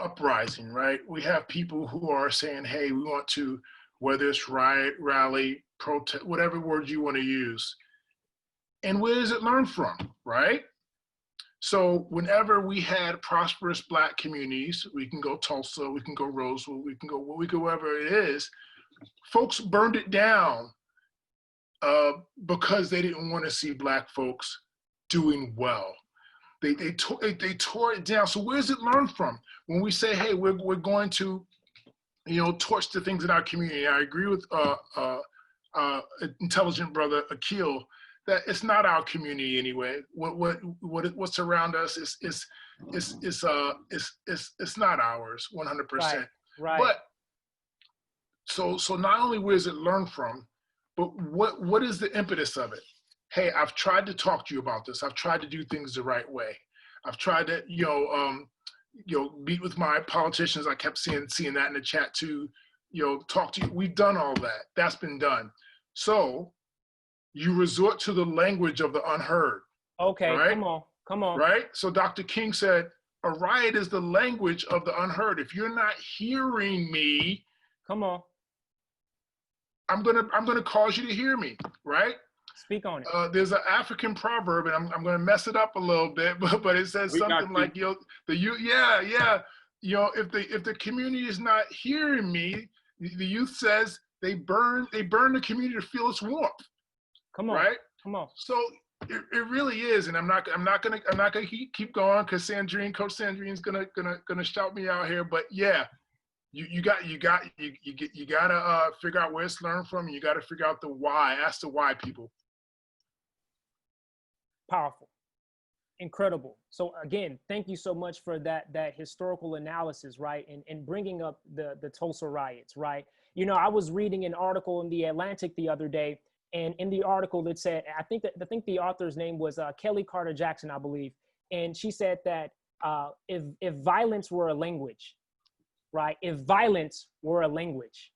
uprising, right? We have people who are saying, hey, we want to, whether it's riot, rally, protest, whatever word you want to use. And where does it learn from, right? So whenever we had prosperous Black communities, we can go Tulsa, we can go Rosewood, we can go wherever it is, folks burned it down because they didn't want to see Black folks doing well. They tore it down. So where does it learn from? When we say, hey, we're going to, torch the things in our community. I agree with intelligent brother Akil that it's not our community anyway. What's around us is not ours 100%. Right. But so not only where does it learn from, but what is the impetus of it? Hey, I've tried to talk to you about this. I've tried to do things the right way. I've tried to meet with my politicians. I kept seeing that in the chat too. Talk to you. We've done all that. That's been done. So you resort to the language of the unheard. Okay, right? Come on. Right? So Dr. King said, a riot is the language of the unheard. If you're not hearing me, come on, I'm gonna cause you to hear me, right? Speak on it. There's an African proverb, and I'm gonna mess it up a little bit, but it says something like, if the community is not hearing me, the youth says they burn the community to feel its warmth. Come on, right? Come on. So it really is, and I'm not gonna keep going because Coach Sandrine's gonna shout me out here, but yeah. You gotta figure out where it's learned from. And you gotta figure out the why. Ask the why, people. Powerful, incredible. So again, thank you so much for that historical analysis, right? And bringing up the Tulsa riots, right? I was reading an article in the Atlantic the other day, and in the article it said, I think the author's name was Kelly Carter Jackson, I believe, and she said that if violence were a language. Right? If violence were a language,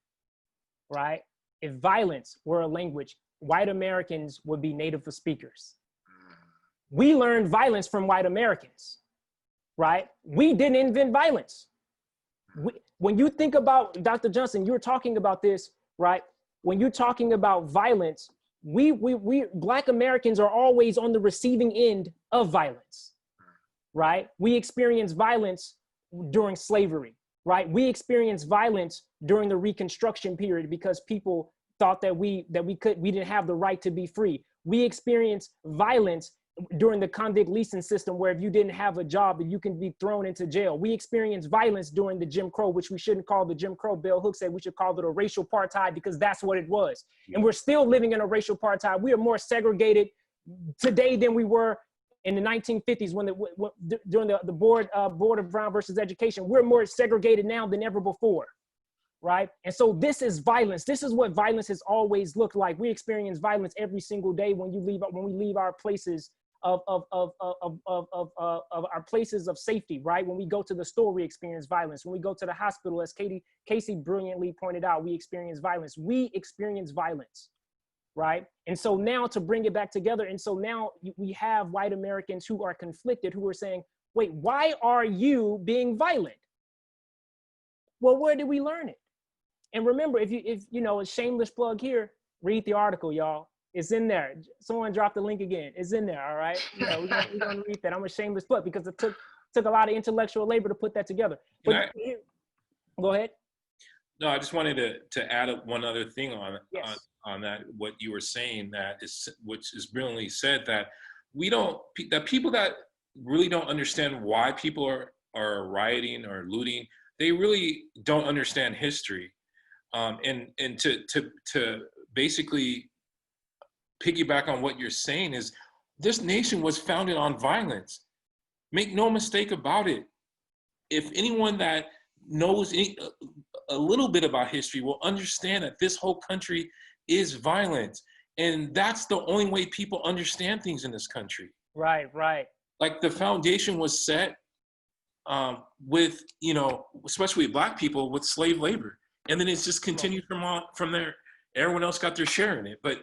right? If violence were a language, white Americans would be native speakers. We learned violence from white Americans, right? We didn't invent violence. When you think about, Dr. Johnson, you were talking about this, right? When you're talking about violence, we Black Americans are always on the receiving end of violence, right? We experience violence during slavery. Right, we experienced violence during the Reconstruction period because people thought that we didn't have the right to be free. We experienced violence during the convict leasing system, where if you didn't have a job, you can be thrown into jail. We experienced violence during the Jim Crow, which we shouldn't call the Jim Crow. Bell Hooks said we should call it a racial apartheid because that's what it was. And we're still living in a racial apartheid. We are more segregated today than we were in the 1950s during the Board of Brown versus Education. We're more segregated now than ever before, right? And so this is violence. This is what violence has always looked like. We experience violence every single day when we leave our places of our places of safety, right? When we go to the store, we experience violence. When we go to the hospital, as Casey brilliantly pointed out, we experience violence. We experience violence. Right? And so now to bring it back together, and so now we have white Americans who are conflicted, who are saying, wait, why are you being violent? Well, where did we learn it? And remember, if a shameless plug here, read the article, y'all. It's in there. Someone dropped the link again. It's in there, all right? We're gonna read that. I'm a shameless plug because it took a lot of intellectual labor to put that together. But go ahead. No, I just wanted to add one other thing on that, what you were saying, which is brilliantly said, that people that really don't understand why people are rioting or looting, they really don't understand history. And to basically piggyback on what you're saying is, this nation was founded on violence. Make no mistake about it. If anyone that knows a little bit about history will understand that this whole country is violent. And that's the only way people understand things in this country. Right. Like the foundation was set with, especially Black people, with slave labor. And then it's just continued from there. Everyone else got their share in it. But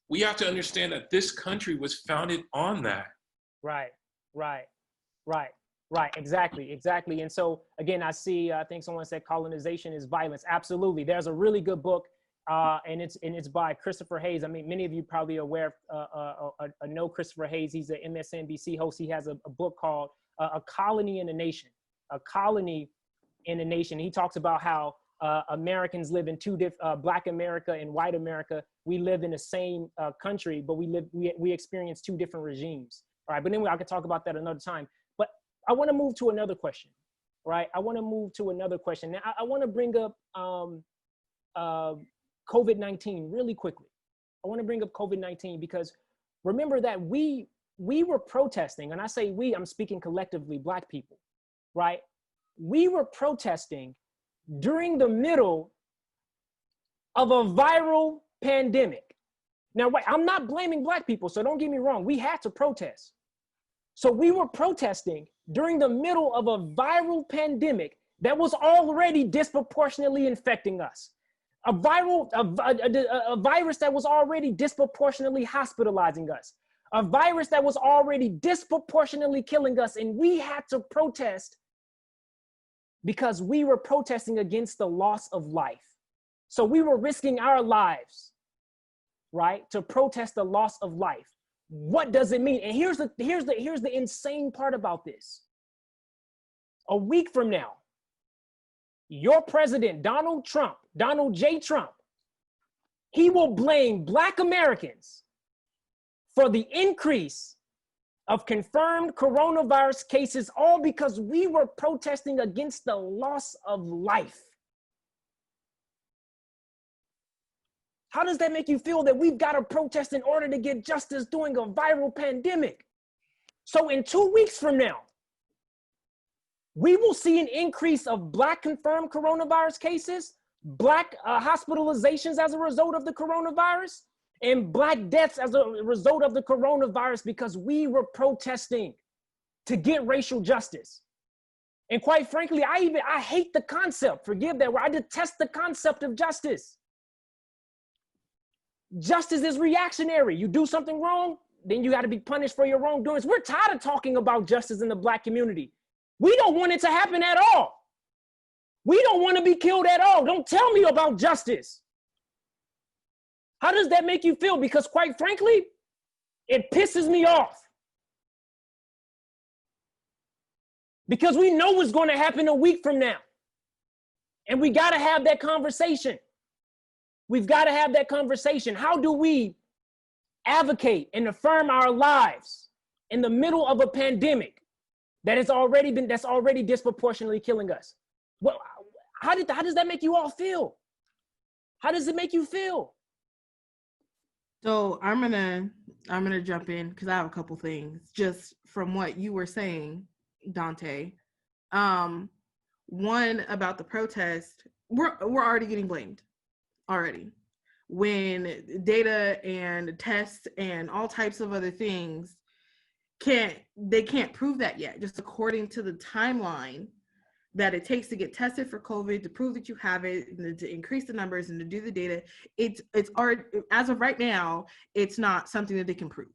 we have to understand that this country was founded on that. Right. Exactly. And so again, I think someone said colonization is violence. Absolutely. There's a really good book, and it's by Christopher Hayes. I mean, many of you probably are aware know Christopher Hayes. He's an MSNBC host. He has a book called A Colony in a Nation. A Colony in a Nation. He talks about how Americans live in two different, Black America and white America. We live in the same country, but we experience two different regimes. All right, but anyway, I could talk about that another time. But I want to move to another question, right? I want to move to another question. Now, I want to bring up COVID-19 really quickly. I want to bring up COVID-19 because remember that we were protesting, and I say we, I'm speaking collectively, Black people, right? We were protesting during the middle of a viral pandemic. Now, wait, I'm not blaming Black people, so don't get me wrong. We had to protest. So we were protesting during the middle of a viral pandemic that was already disproportionately infecting us. A virus that was already disproportionately hospitalizing us. A virus that was already disproportionately killing us. And we had to protest because we were protesting against the loss of life. So we were risking our lives, right, to protest the loss of life. What does it mean? And here's the insane part about this. A week from now, your president, Donald J. Trump, he will blame Black Americans for the increase of confirmed coronavirus cases, all because we were protesting against the loss of life. How does that make you feel that we've got to protest in order to get justice during a viral pandemic? So in 2 weeks from now, we will see an increase of Black confirmed coronavirus cases, Black hospitalizations as a result of the coronavirus, and Black deaths as a result of the coronavirus because we were protesting to get racial justice. And quite frankly, I hate the concept, forgive that word, I detest the concept of justice. Justice is reactionary. You do something wrong, then you got to be punished for your wrongdoings. We're tired of talking about justice in the Black community. We don't want it to happen at all. We don't want to be killed at all. Don't tell me about justice. How does that make you feel? Because quite frankly, it pisses me off. Because we know what's going to happen a week from now. And we got to have that conversation. We've got to have that conversation. How do we advocate and affirm our lives in the middle of a pandemic that's already disproportionately killing us? Well, how does that make you all feel? How does it make you feel? So I'm gonna jump in because I have a couple things just from what you were saying, Donte. One about the protest, we're already getting blamed already. When data and tests and all types of other things can't prove that yet, just according to the timeline that it takes to get tested for COVID, to prove that you have it, and to increase the numbers and to do the data. It's already, as of right now, it's not something that they can prove.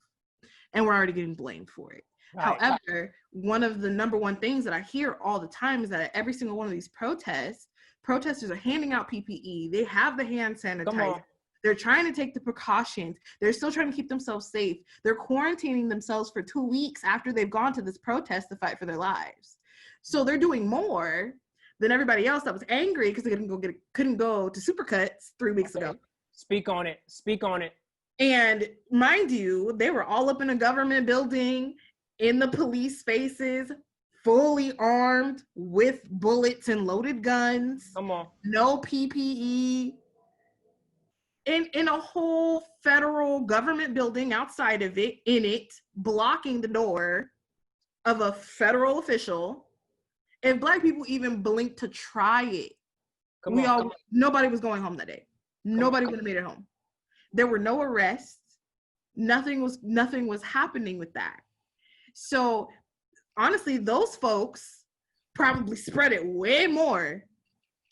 And we're already getting blamed for it. Right. However, one of the number one things that I hear all the time is that at every single one of these protesters are handing out PPE. They have the hand sanitizer. They're trying to take the precautions. They're still trying to keep themselves safe. They're quarantining themselves for 2 weeks after they've gone to this protest to fight for their lives. So they're doing more than everybody else that was angry because they couldn't go to Supercuts 3 weeks ago. Speak on it. Speak on it. And mind you, they were all up in a government building, in the police spaces, fully armed with bullets and loaded guns. Come on. No PPE. In a whole federal government building outside of it, in it, blocking the door of a federal official. If Black people even blinked to try it, nobody was going home that day. Nobody would have made it home. There were no arrests. Nothing was happening with that. So honestly, those folks probably spread it way more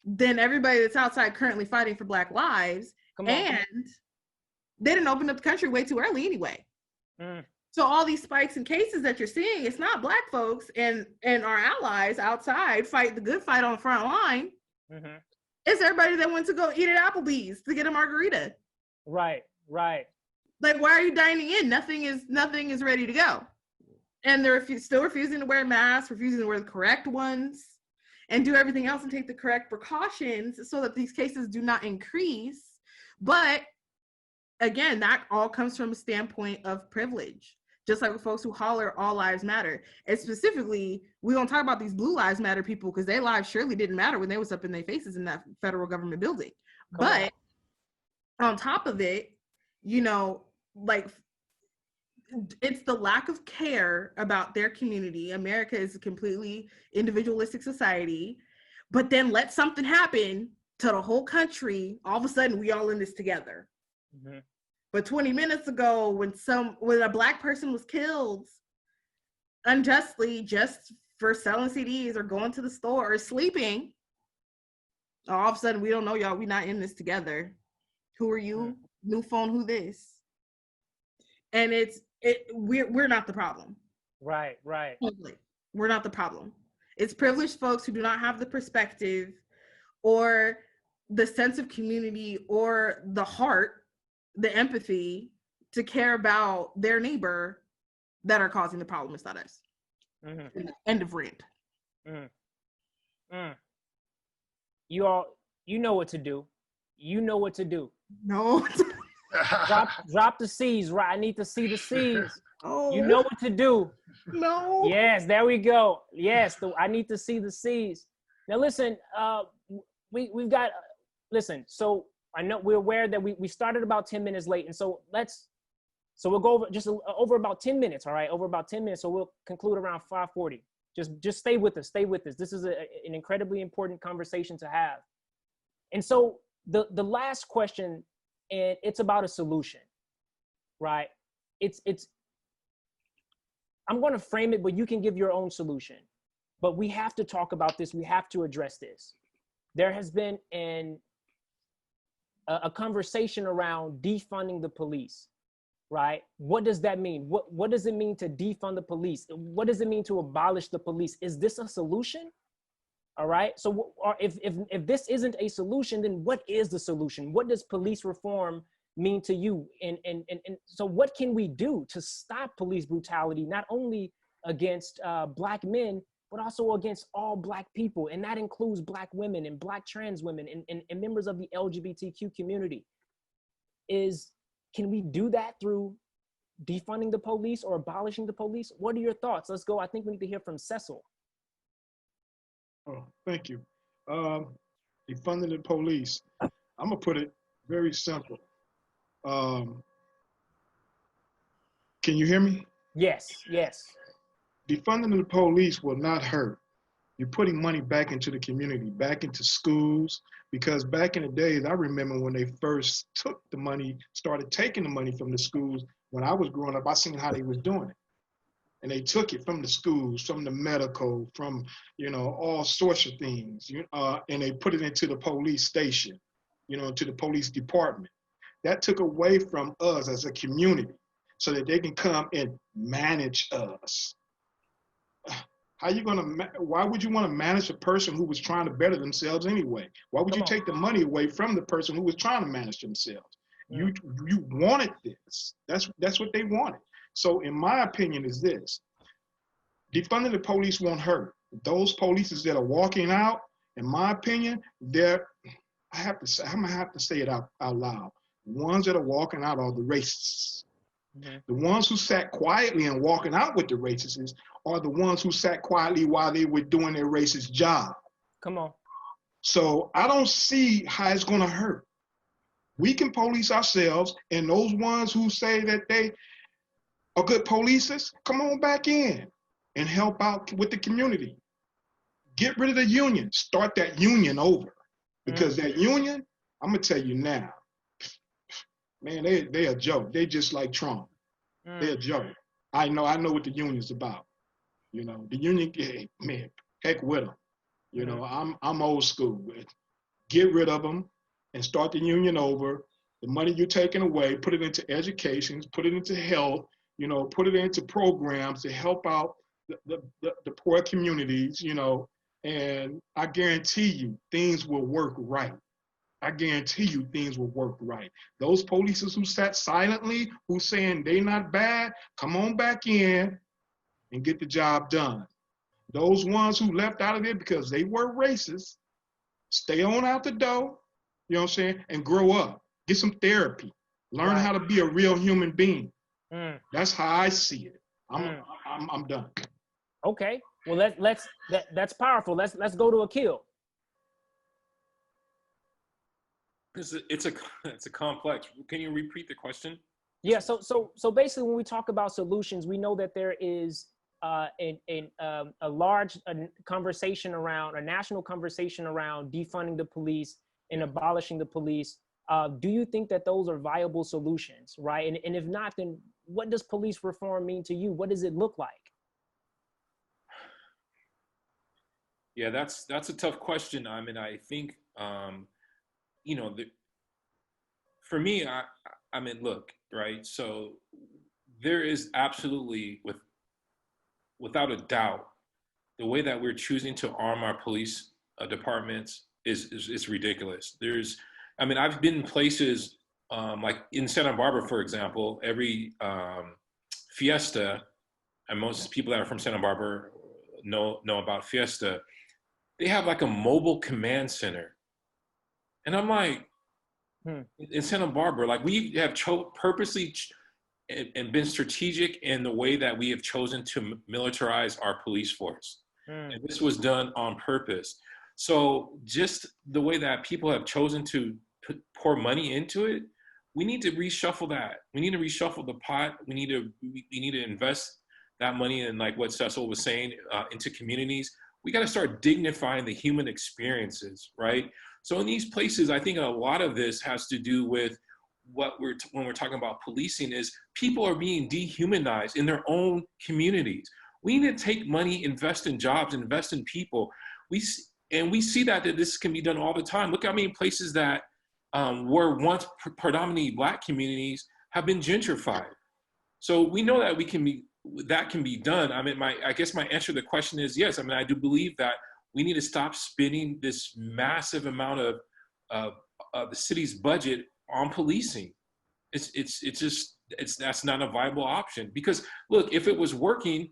than everybody that's outside currently fighting for Black lives. And they didn't open up the country way too early anyway. So all these spikes in cases that you're seeing, it's not Black folks and our allies outside fight the good fight on the front line. Mm-hmm. It's everybody that went to go eat at Applebee's to get a margarita. Right. Like, why are you dining in? Nothing is ready to go. And they're still refusing to wear masks, refusing to wear the correct ones, and do everything else and take the correct precautions so that these cases do not increase. But again, that all comes from a standpoint of privilege. just like with folks who holler all lives matter. And specifically, we don't talk about these blue lives matter people because their lives surely didn't matter when they was up in their faces in that federal government building. But on top of it, you know, like, it's the lack of care about their community. America is a completely individualistic society, but then let something happen to the whole country, all of a sudden we all in this together. Mm-hmm. But 20 minutes ago, when a Black person was killed unjustly just for selling CDs or going to the store or sleeping, all of a sudden we don't know y'all, we not in this together. Who are you? Mm-hmm. New phone, who this? And we're not the problem. Right. We're not the problem. It's privileged folks who do not have the perspective or the sense of community or the heart, the empathy to care about their neighbor that are causing the problem. It's not us. Mm-hmm. End of rant. You know what to do. You know what to do. No. Drop the C's, right? I need to see the C's. Oh. You know what to do. No. Yes, there we go. Yes, I need to see the C's. Now listen, we've got, listen, so I know we're aware that we started about 10 minutes late. And so we'll go over over about 10 minutes, all right? Over about 10 minutes. So we'll conclude around 5:40. Just stay with us, This is an incredibly important conversation to have. And so the last question, and it's about a solution, right? I'm going to frame it, but you can give your own solution. But we have to talk about this. We have to address this. There has been a conversation around defunding the police, right? What does that mean? What does it mean to defund the police? What does it mean to abolish the police? Is this a solution? All right. So if this isn't a solution, then what is the solution? What does police reform mean to you? And so what can we do to stop police brutality, not only against Black men, but also against all Black people? And that includes Black women and Black trans women and members of the LGBTQ community. Can we do that through defunding the police or abolishing the police? What are your thoughts? Let's go. I think we need to hear from Secel. Oh, thank you. Defunding the police. I'm gonna put it very simple. Can you hear me? Yes. Defunding the police will not hurt. You're putting money back into the community, back into schools, because back in the days, I remember when they first took the money, started taking the money from the schools. When I was growing up, I seen how they was doing it. And they took it from the schools, from the medical, from, all sorts of things, and they put it into the police station, to the police department. That took away from us as a community so that they can come and manage us. Why would you want to manage a person who was trying to better themselves anyway? Why would you take the money away from the person who was trying to manage themselves? Yeah. You wanted this. That's what they wanted. So in my opinion is this: defunding the police won't hurt. Those police that are walking out, in my opinion, I'm gonna have to say it out loud. The ones that are walking out are the racists. Mm-hmm. The ones who sat quietly and walking out with the racists are the ones who sat quietly while they were doing their racist job. Come on. So I don't see how it's gonna hurt. We can police ourselves, and those ones who say that they are good policers, come on back in and help out with the community. Get rid of the union. Start that union over. Because that union, I'm going to tell you now, man, they a joke. They just like Trump. They're a joke. I know what the union's about. The union, man, heck with them. I'm old school. Get rid of them and start the union over. The money you're taking away, put it into education, put it into health, put it into programs to help out the poor communities, and I guarantee you things will work right. I guarantee you things will work right. Those policers who sat silently, who saying they not bad, come on back in and get the job done. Those ones who left out of it because they were racist, stay on out the door, and grow up. Get some therapy. Learn how to be a real human being. That's how I see it. I'm done. Okay. Well, that's powerful. Let's go to Akil. It's a complex. Can you repeat the question? Yeah. So basically, when we talk about solutions, we know that there is a large conversation around, a national conversation around defunding the police and abolishing the police. Do you think that those are viable solutions, right? And if not, then what does police reform mean to you? What does it look like? Yeah, that's a tough question. I mean, I think, you know, for me, I mean, look, right? So there is absolutely, without a doubt, the way that we're choosing to arm our police departments is ridiculous. I mean, I've been in places like in Santa Barbara, for example, every fiesta, and most people that are from Santa Barbara know about fiesta, they have like a mobile command center. And I'm like, in Santa Barbara, like we have purposely and been strategic in the way that we have chosen to militarize our police force. And this was done on purpose. So just the way that people have chosen to pour money into it, we need to reshuffle that. We need to reshuffle the pot. We need to invest that money in, like what Secel was saying, into communities. We got to start dignifying the human experiences, right? So in these places, I think a lot of this has to do with when we're talking about policing is people are being dehumanized in their own communities. We need to take money, invest in jobs, invest in people. We see that this can be done all the time. Look how many places that were once predominantly Black communities have been gentrified. So we know that that can be done. I mean, I guess my answer to the question is yes. I mean, I do believe that we need to stop spending this massive amount of the city's budget on policing. That's not a viable option, because look, if it was working,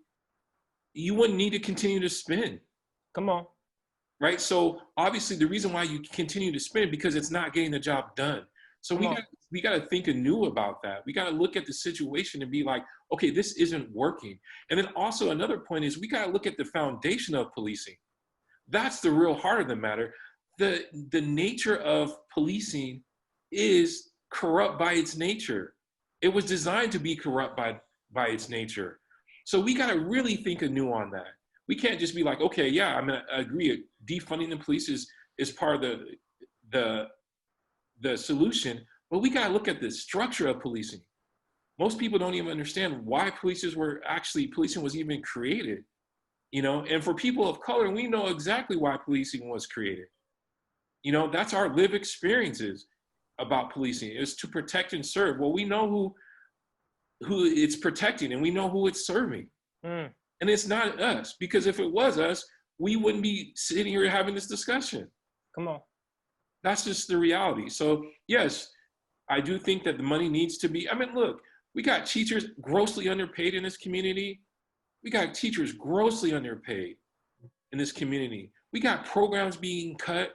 you wouldn't need to continue to spend. Come on. Right? So obviously the reason why you continue to spend because it's not getting the job done. So we got to think anew about that. We got to look at the situation and be like, okay, this isn't working. And then also another point is we got to look at the foundation of policing. That's the real heart of the matter. The nature of policing is corrupt by its nature. It was designed to be corrupt by its nature. So we got to really think anew on that. We can't just be like, okay, yeah, I mean, I agree. Defunding the police is part of the solution, but we got to look at the structure of policing. Most people don't even understand why policing was even created, you know. And for people of color, we know exactly why policing was created. You know, that's our lived experiences about policing, is to protect and serve. Well, we know who it's protecting, and we know who it's serving. And it's not us, because if it was us, we wouldn't be sitting here having this discussion. Come on. That's just the reality. So yes, I do think that the money needs to be, I mean, look, we got teachers grossly underpaid in this community. We got teachers grossly underpaid in this community. We got programs being cut,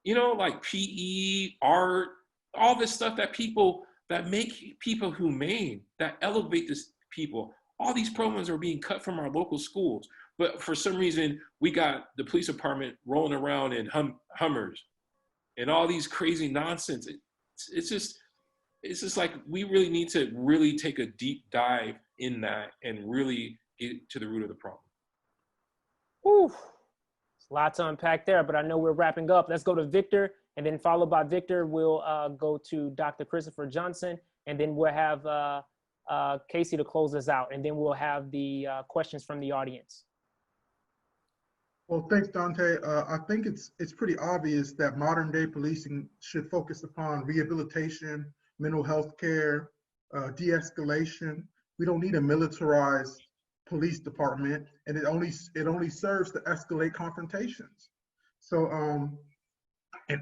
you know, like PE, art, all this stuff that make people humane, that elevate this people. All these programs are being cut from our local schools. But for some reason, we got the police department rolling around in Hummers and all these crazy nonsense. It's just like, we really need to really take a deep dive in that and really get to the root of the problem. Whew. There's a lot to unpack there, but I know we're wrapping up. Let's go to Victor, and then followed by Victor, we'll go to Dr. Christopher Johnson, and then we'll have Casey to close us out, and then we'll have the questions from the audience. Well, thanks, Donte. I think it's pretty obvious that modern day policing should focus upon rehabilitation, mental health care, de-escalation. We don't need a militarized police department, and it only serves to escalate confrontations. So, and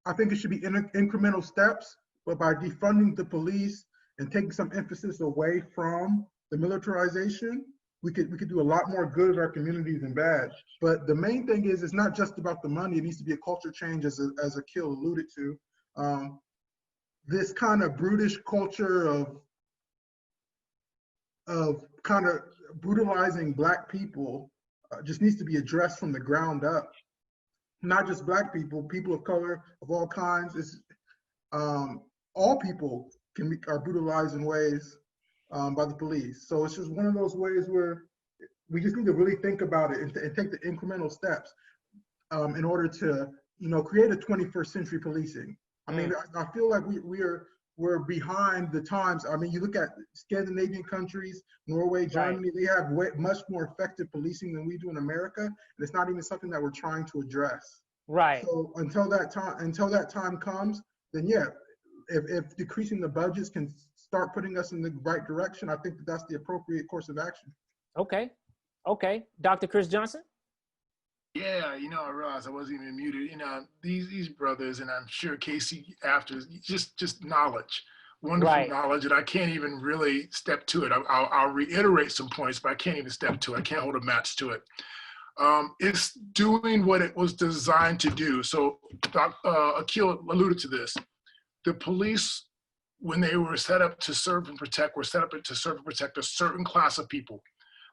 I think it should be incremental steps, but by defunding the police and taking some emphasis away from the militarization, we could do a lot more good in our communities than bad. But the main thing is, it's not just about the money. It needs to be a culture change, as Akil alluded to. This kind of brutish culture of of kind of brutalizing Black people just needs to be addressed from the ground up. Not just Black people, people of color of all kinds. It's all people are brutalized in ways by the police. So it's just one of those ways where we just need to really think about it and take the incremental steps in order to, create a 21st century policing. I mean, I feel like we're behind the times. I mean, you look at Scandinavian countries, Norway, Germany, they have much more effective policing than we do in America, and it's not even something that we're trying to address. Right. So until that time comes, then yeah, if decreasing the budgets can start putting us in the right direction, I think that's the appropriate course of action. Okay. Dr. Chris Johnson? Yeah, I realized I wasn't even muted. These brothers, and I'm sure Casey after, just knowledge, wonderful knowledge, and I can't even really step to it. I'll reiterate some points, but I can't even step to it. I can't hold a match to it. It's doing what it was designed to do. So Akil alluded to this. The police, when they were set up to serve and protect, were set up to serve and protect a certain class of people.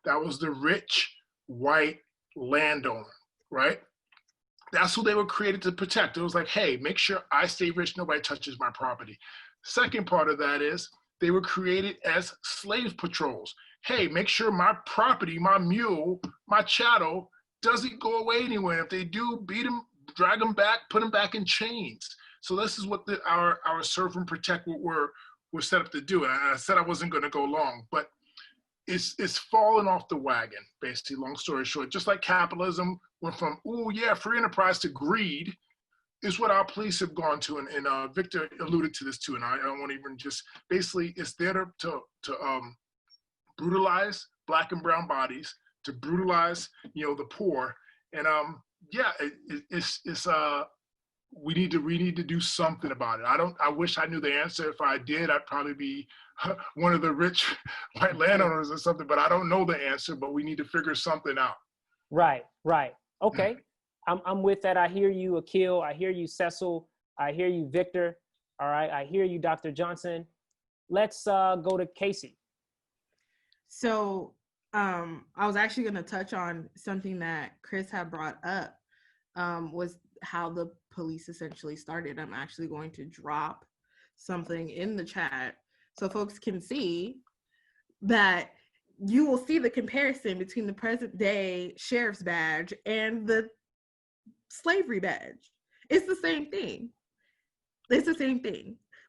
That was the rich, white landowner. Right? That's who they were created to protect. It was like, hey, make sure I stay rich, nobody touches my property. Second part of that is they were created as slave patrols. Hey, make sure my property, my mule, my chattel doesn't go away anywhere. If they do, beat them, drag them back, put them back in chains. So this is what our serve and protect were set up to do. And I said I wasn't going to go long, but it's fallen off the wagon, basically, long story short. Just like capitalism went from, free enterprise to greed, is what our police have gone to. And Victor alluded to this too, and I don't want to even just, basically, it's there to brutalize Black and brown bodies, to brutalize, the poor. And we need to do something about it. I wish I knew the answer. If I did, I'd probably be one of the rich white landowners or something, but I don't know the answer, but we need to figure something out. Right. Okay. I'm with that. I hear you, Akil. I hear you, Secel. I hear you, Victor. All right. I hear you, Dr. Johnson. Let's go to Casey. So I was actually going to touch on something that Chris had brought up, was how the police essentially started. I'm actually going to drop something in the chat so folks can see that you will see the comparison between the present day sheriff's badge and the slavery badge. It's the same thing.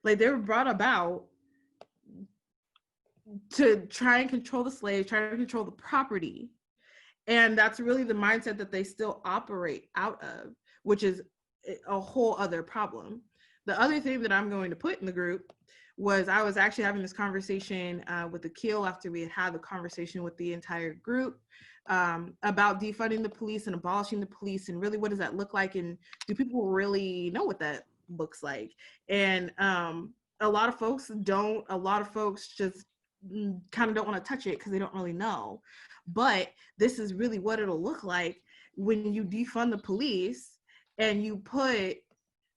Like, they were brought about to try and control the slaves, try to control the property. And that's really the mindset that they still operate out of, which is a whole other problem. The other thing that I'm going to put in the group was, I was actually having this conversation with Akil after we had the conversation with the entire group about defunding the police and abolishing the police, and really what does that look like, and do people really know what that looks like? And a lot of folks just kind of don't want to touch it because they don't really know. But this is really what it'll look like when you defund the police and you put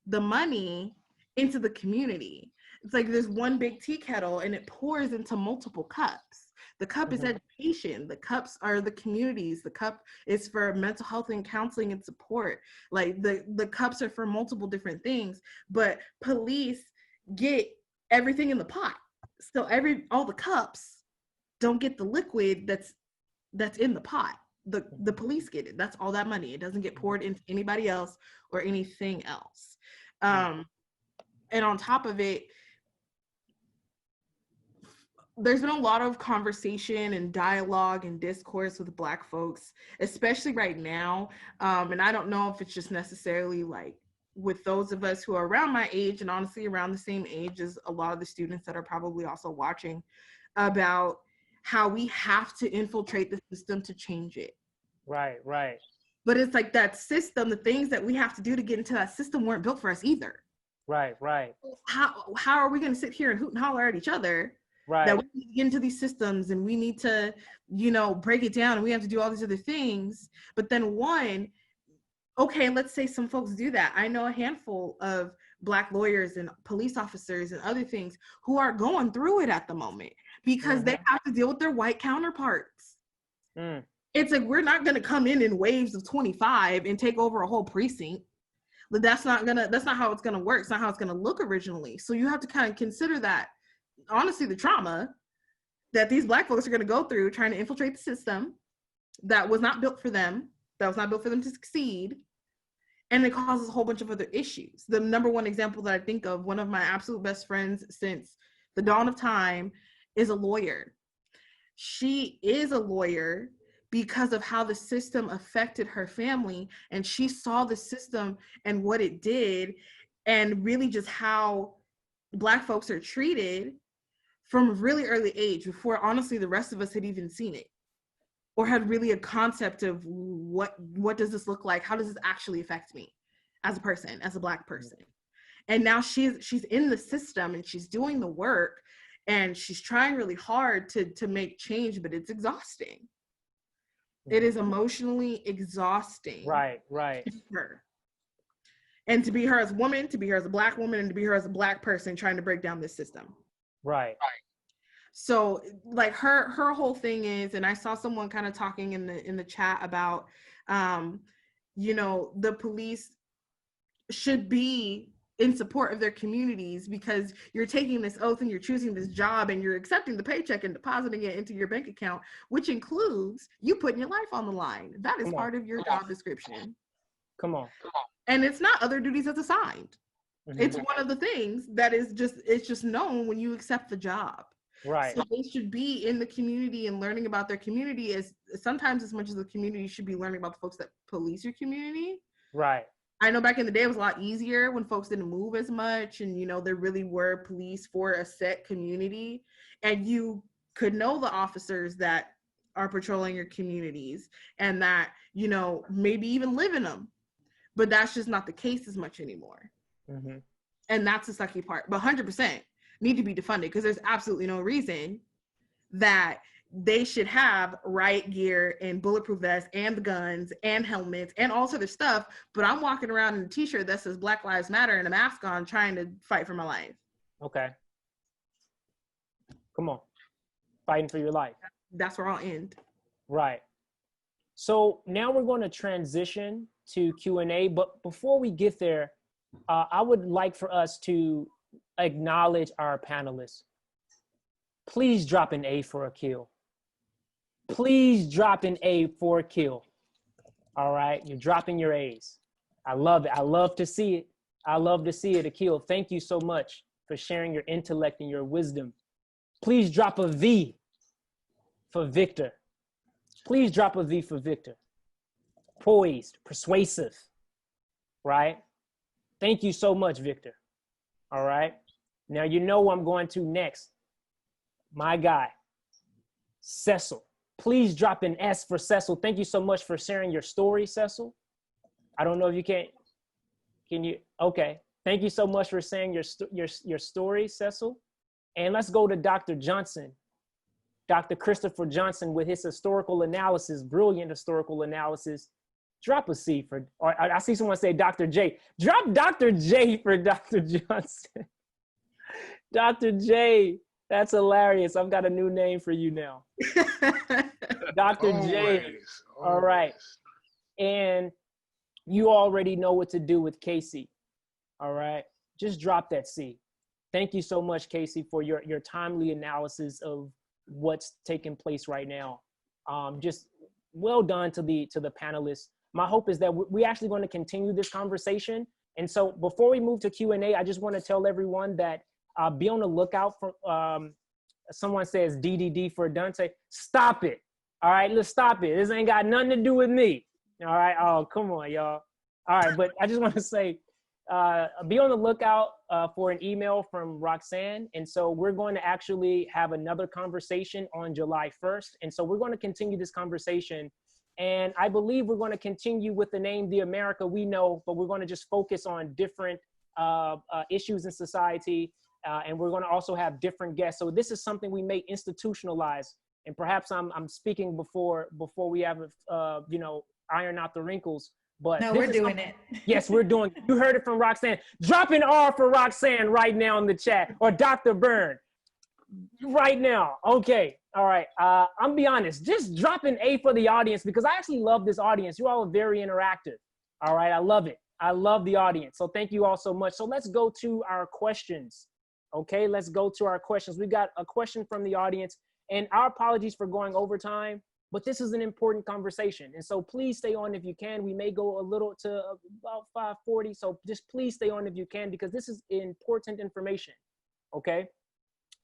the money into the community. It's like there's one big tea kettle and it pours into multiple cups. The cup is education. The cups are the communities. The cup is for mental health and counseling and support. Like the cups are for multiple different things, but police get everything in the pot. So all the cups don't get the liquid that's in the pot. The police get it. That's all that money. It doesn't get poured into anybody else or anything else. And on top of it, there's been a lot of conversation and dialogue and discourse with Black folks, especially right now. And I don't know if it's just necessarily like with those of us who are around my age, and honestly around the same age as a lot of the students that are probably also watching, about how we have to infiltrate the system to change it. Right. But it's like that system, the things that we have to do to get into that system weren't built for us either. Right. How are we going to sit here and hoot and holler at each other? Right. That we need to get into these systems and we need to, break it down and we have to do all these other things. But then okay, let's say some folks do that. I know a handful of Black lawyers and police officers and other things who are going through it at the moment because they have to deal with their white counterparts. It's like, we're not going to come in waves of 25 and take over a whole precinct. But that's not how it's going to work. It's not how it's going to look originally. So you have to kind of consider that, honestly, the trauma that these Black folks are going to go through trying to infiltrate the system that was not built for them, that was not built for them to succeed. And it causes a whole bunch of other issues. The number one example that I think of, one of my absolute best friends since the dawn of time, is a lawyer. She is a lawyer because of how the system affected her family. And she saw the system and what it did, and really just how Black folks are treated from a really early age, before honestly the rest of us had even seen it, or had really a concept of what does this look like? How does this actually affect me as a person, as a Black person? And now she's in the system and she's doing the work and she's trying really hard to make change, but it's exhausting. It is emotionally exhausting. Right. To be her. And to be her as a woman, to be her as a Black woman, and to be her as a Black person trying to break down this system. Right. So like her whole thing is, and I saw someone kind of talking in the chat about, the police should be in support of their communities, because you're taking this oath and you're choosing this job and you're accepting the paycheck and depositing it into your bank account, which includes you putting your life on the line. That is part of your job description. Come on. And it's not other duties that's assigned. It's one of the things that is just known when you accept the job. Right. So they should be in the community and learning about their community as much as the community should be learning about the folks that police your community. Right. I know back in the day it was a lot easier when folks didn't move as much, and there really were police for a set community, and you could know the officers that are patrolling your communities and that maybe even live in them, but that's just not the case as much anymore. And that's the sucky part. But 100% need to be defunded, because there's absolutely no reason that they should have riot gear and bulletproof vests and the guns and helmets and all this other stuff, but I'm walking around in a t-shirt that says Black Lives Matter and a mask on trying to fight for my life. Okay. Come on. Fighting for your life. That's where I'll end. Right. So now we're going to transition to Q&A, but before we get there, I would like for us to acknowledge our panelists. Please drop an A for Akil. Please drop an A for Akil. All right, you're dropping your A's. I love it. I love to see it. I love to see it, Akil. Thank you so much for sharing your intellect and your wisdom. Please drop a V for Victor. Please drop a V for Victor. Poised, persuasive, right? Thank you so much, Victor. All right. Now you know who I'm going to next. My guy, Secel. Please drop an S for Secel. Thank you so much for sharing your story, Secel. I don't know if you can you? Okay. Thank you so much for saying your story, Secel. And let's go to Dr. Johnson, Dr. Christopher Johnson, with his historical analysis, brilliant historical analysis. Drop a C for, or I see someone say Dr. J. Drop Dr. J for Dr. Johnson. Dr. J. That's hilarious. I've got a new name for you now. Dr. J. All right. And you already know what to do with Casey. All right. Just drop that C. Thank you so much, Casey, for your timely analysis of what's taking place right now. Just well done to the panelists. My hope is that we're actually going to continue this conversation. And so before we move to Q&A, I just want to tell everyone that be on the lookout for, someone says DDD for Donte. Stop it. All right, let's stop it. This ain't got nothing to do with me. All right, oh, come on, y'all. All right, but I just want to say, be on the lookout for an email from Roxane. And so we're going to actually have another conversation on July 1st. And so we're going to continue this conversation. And I believe we're going to continue with the name The America We Know, but we're going to just focus on different issues in society. And we're going to also have different guests. So this is something we may institutionalize. And perhaps I'm speaking before we have, iron out the wrinkles. But no, we're doing it. Yes, we're doing it. You heard it from Roxane. Drop an R for Roxane right now in the chat, or Dr. Byrne. Right now. Okay. All right. I'm be honest. Just drop an A for the audience because I actually love this audience. You all are very interactive. All right. I love it. I love the audience. So thank you all so much. So let's go to our questions. Okay. Let's go to our questions. We got a question from the audience, and our apologies for going over time, but this is an important conversation. And so please stay on if you can. We may go a little to about 5:40. So just please stay on if you can, because this is important information. Okay.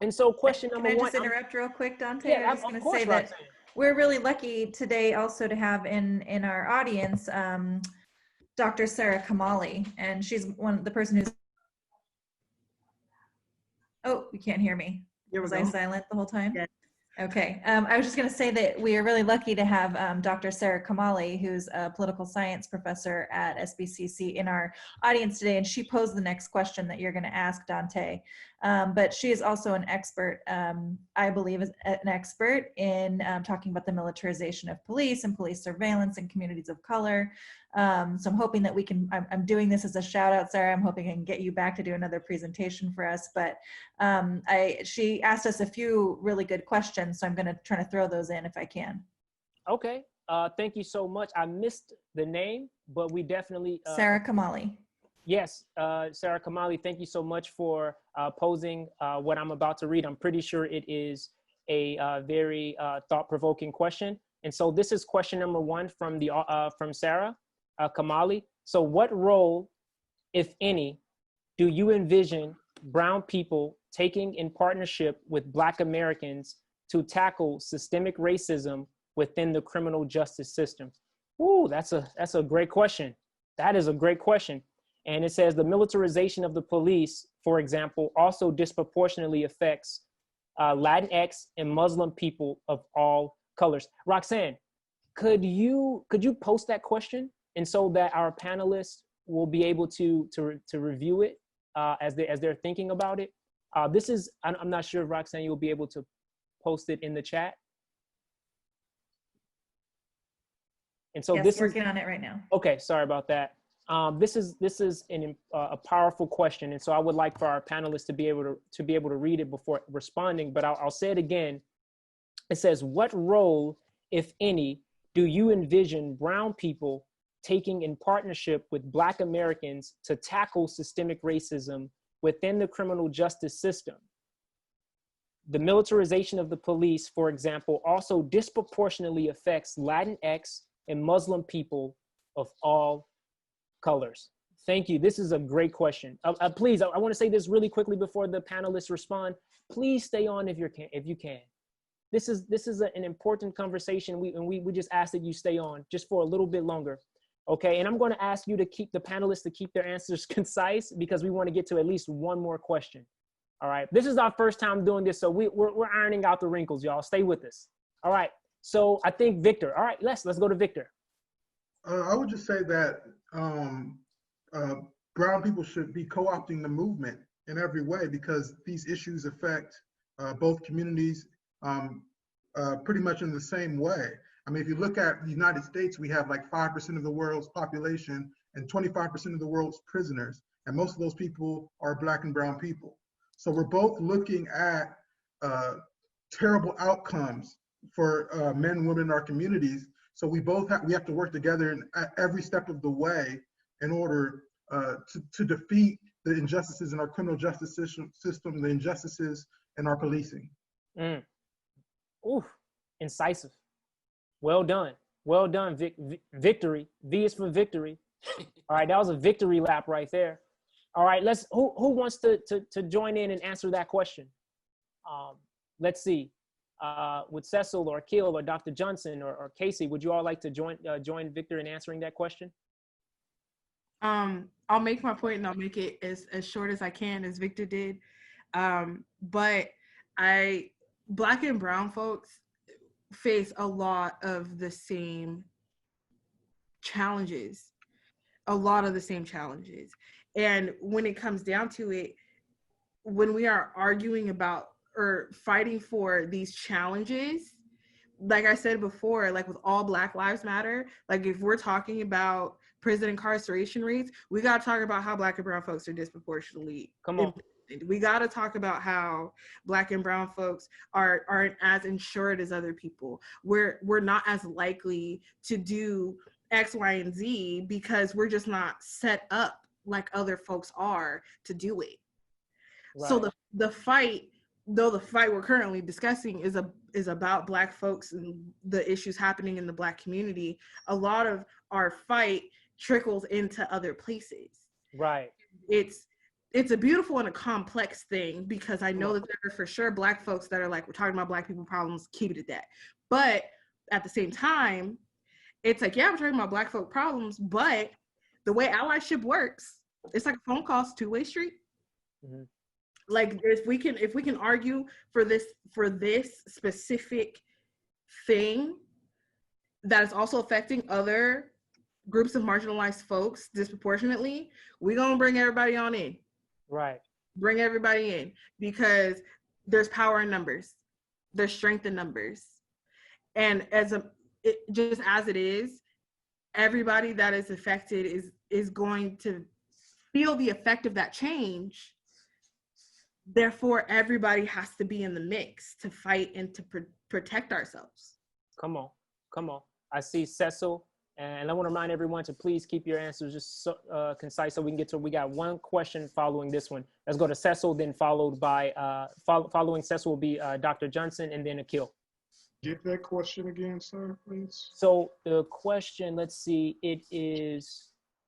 And so question number one. Can I just interrupt real quick, Donte? Yeah, I was going of to course, say that Roxane. we're really lucky today also to have in our audience Dr. Sarah Kamali, and she's the person who's. Oh, you can't hear me. Was I silent the whole time? Yes. Okay. I was just going to say that we are really lucky to have Dr. Sarah Kamali, who's a political science professor at SBCC, in our audience today. And she posed the next question that you're going to ask, Donte. But she is also an expert, I believe, is an expert in talking about the militarization of police and police surveillance in communities of color. So I'm hoping that we can, I'm doing this as a shout out, Sarah. I'm hoping I can get you back to do another presentation for us. But she asked us a few really good questions, so I'm going to try to throw those in if I can. Okay. Thank you so much. I missed the name, but we definitely. Sarah Kamali. Yes, Sarah Kamali, thank you so much for posing what I'm about to read. I'm pretty sure it is a very thought-provoking question. And so this is question number one from Sarah Kamali. So what role, if any, do you envision brown people taking in partnership with Black Americans to tackle systemic racism within the criminal justice system? Ooh, that's a great question. That is a great question. And it says the militarization of the police, for example, also disproportionately affects Latinx and Muslim people of all colors. Roxane, could you post that question, and so that our panelists will be able to review it as they're thinking about it? This is, I'm not sure if Roxane, you'll be able to post it in the chat. And so yes, this working on it right now. Okay, sorry about that. This is a powerful question, and so I would like for our panelists to be able to read it before responding. But I'll say it again. It says, "What role, if any, do you envision brown people taking in partnership with Black Americans to tackle systemic racism within the criminal justice system? The militarization of the police, for example, also disproportionately affects Latinx and Muslim people of all colors." Thank you. This is a great question. Please, I want to say this really quickly before the panelists respond. Please stay on if you can. This is an important conversation. We just ask that you stay on just for a little bit longer. Okay, and I'm going to ask you to keep the panelists to keep their answers concise, because we want to get to at least one more question. All right, this is our first time doing this, so we're ironing out the wrinkles, y'all. Stay with us. All right, so I think Victor. All right, let's go to Victor. I would just say that brown people should be co-opting the movement in every way, because these issues affect both communities pretty much in the same way. I mean, if you look at the United States, we have like 5% of the world's population and 25% of the world's prisoners. And most of those people are Black and brown people. So we're both looking at terrible outcomes for men and women in our communities. So we have to work together at every step of the way in order to defeat the injustices in our criminal justice system, the injustices in our policing. Ooh, incisive. Well done. Well done, victory. V is for victory. All right, that was a victory lap right there. All right, who wants to join in and answer that question? Let's see. With Secel or Akil or Dr. Johnson or Casey, would you all like to join Victor in answering that question? I'll make my point, and I'll make it as short as I can, as Victor did. But Black and brown folks face a lot of the same challenges, And when it comes down to it, when we are arguing about or fighting for these challenges, like I said before, like with all Black Lives Matter, like if we're talking about prison incarceration rates, we got to talk about how Black and brown folks are disproportionately We got to talk about how Black and brown folks aren't as insured as other people. We're not as likely to do X, Y, and Z because we're just not set up like other folks are to do it. Right. So the fight, though the fight we're currently discussing is about Black folks and the issues happening in the Black community, a lot of our fight trickles into other places. Right. It's a beautiful and a complex thing, because I know that there are for sure Black folks that are like, we're talking about Black people problems, keep it at that. But at the same time, it's like, yeah, we're talking about Black folk problems, but the way allyship works, it's like a phone call, it's a two-way street. Mm-hmm. Like if we can argue for this specific thing that is also affecting other groups of marginalized folks disproportionately, we're gonna bring everybody on in. Right. Bring everybody in, because there's power in numbers, there's strength in numbers, and just as it is, everybody that is affected is going to feel the effect of that change. Therefore, everybody has to be in the mix to fight and to protect ourselves. Come on. I see Secel, and I want to remind everyone to please keep your answers just concise so we can get to. We got one question following this one. Let's go to Secel, then followed by following Secel will be Dr. Johnson, and then Akil. Get that question again, sir, please. So the question, let's see, it is.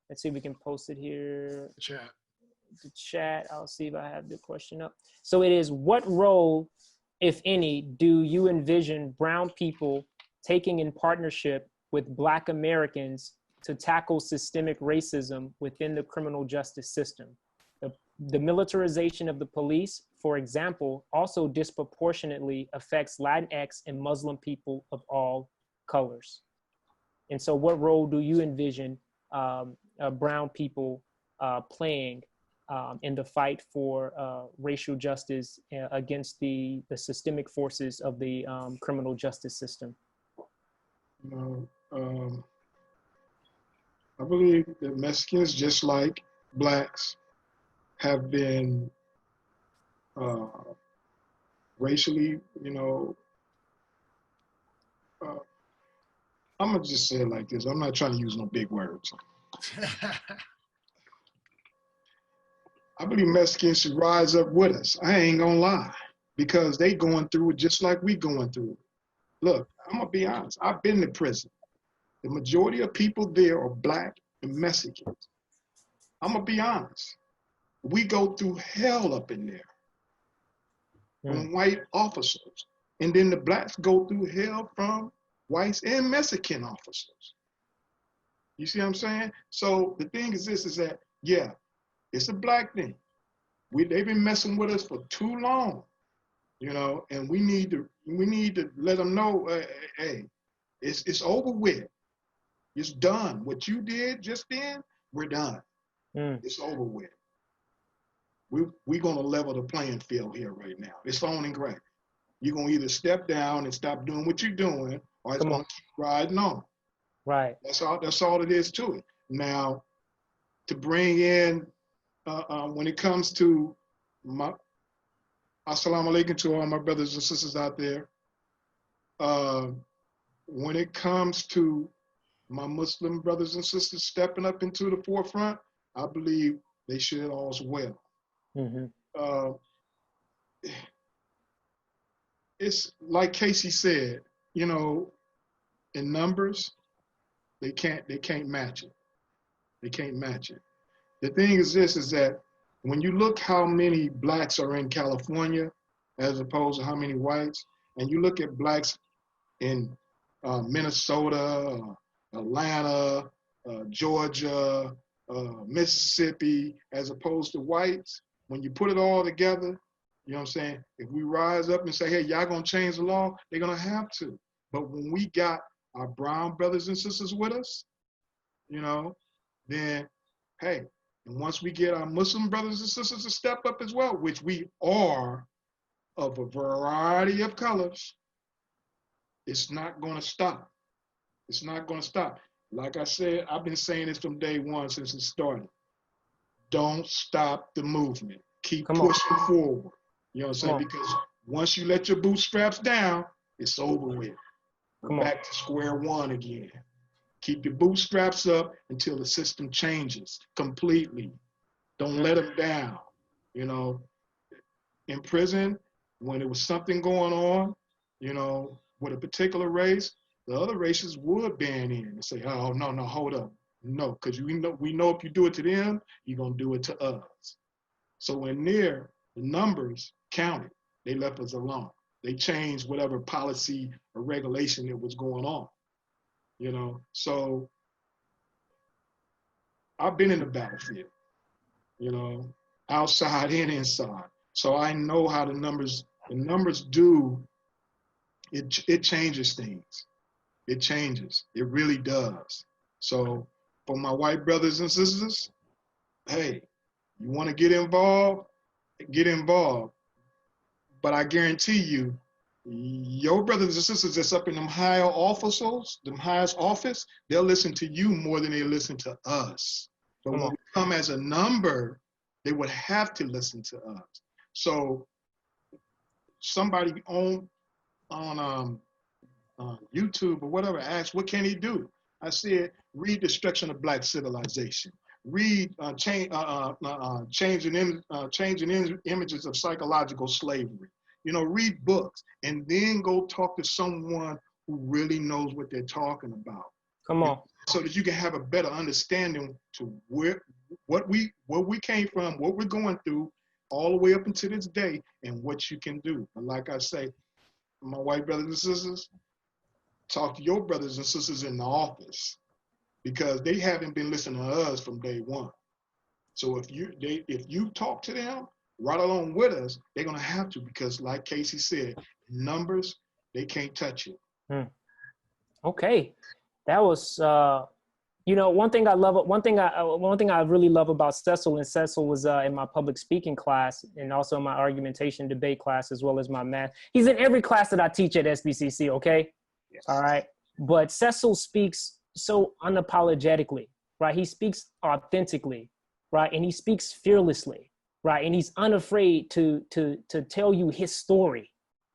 Let's see if we can post it here. The chat. I'll see if I have the question up. So it is, what role, if any, do you envision brown people taking in partnership with Black Americans to tackle systemic racism within the criminal justice system? The militarization of the police, for example, also disproportionately affects Latinx and Muslim people of all colors. And so what role do you envision brown people playing in the fight for racial justice against the systemic forces of the criminal justice system? I believe that Mexicans, just like Blacks, have been racially, I'm gonna just say it like this. I'm not trying to use no big words. I believe Mexicans should rise up with us. I ain't gonna lie, because they going through it just like we going through it. Look, I'm gonna be honest. I've been to prison. The majority of people there are Black and Mexicans. I'm gonna be honest. We go through hell up in there from white officers, and then the Blacks go through hell from whites and Mexican officers. You see what I'm saying? So the thing is this, is that, yeah, it's a Black thing. They've been messing with us for too long, and we need to let them know, hey, it's over with. It's done. What you did just then, we're done. It's over with. We're gonna level the playing field here right now. It's on and great. You're gonna either step down and stop doing what you're doing, or it's gonna keep riding on. Right. That's all it is to it. Now, to bring in, when it comes to assalamu alaikum to all my brothers and sisters out there. When it comes to my Muslim brothers and sisters stepping up into the forefront, I believe they should as well. It's like Casey said, in numbers, they can't match it. They can't match it. The thing is this, is that when you look how many Blacks are in California as opposed to how many whites, and you look at Blacks in Minnesota, Atlanta, Georgia, Mississippi, as opposed to whites, when you put it all together, you know what I'm saying? If we rise up and say, hey, y'all gonna change the law, they're gonna have to. But when we got our brown brothers and sisters with us, then, hey, and once we get our Muslim brothers and sisters to step up as well, which we are of a variety of colors, it's not gonna stop. It's not gonna stop. Like I said, I've been saying this from day one since it started. Don't stop the movement. keep Come on. pushing forward. You know what I'm saying? Come on. Because once you let your bootstraps down, it's over with. Come We're on. back to square one again. Keep your bootstraps up until the system changes completely. Don't let them down. You know, in prison, when there was something going on, you know, with a particular race, the other races would band in and say, oh, no, hold up. No, because we know if you do it to them, you're going to do it to us. So when the numbers counted, they left us alone. They changed whatever policy or regulation that was going on, you know. So I've been in the battlefield, you know, outside and inside. So I know how the numbers do, it changes things. It changes. It really does. So for my white brothers and sisters, hey, you want to get involved, get involved. But I guarantee you, your brothers and sisters that's up in them higher officers, them highest office, they'll listen to you more than they listen to us. But when we come as a number, they would have to listen to us. So somebody on YouTube or whatever asked, what can he do? I said, read Destruction of Black Civilization. Read Changing Images of Psychological Slavery. You know, read books and then go talk to someone who really knows what they're talking about. Come on. So that you can have a better understanding to where we came from, what we're going through, all the way up until this day, and what you can do. And like I say, my white brothers and sisters, talk to your brothers and sisters in the office, because they haven't been listening to us from day one. So if you talk to them right along with us, they're gonna have to, because like Casey said, numbers, they can't touch it. Okay, that was you know, one thing I really love about Secel, and Secel was in my public speaking class and also in my argumentation debate class, as well as my math. He's in every class that I teach at SBCC. Okay. Yes. All right. But Secel speaks so unapologetically, right? He speaks authentically, right? And he speaks fearlessly, right? And he's unafraid to tell you his story,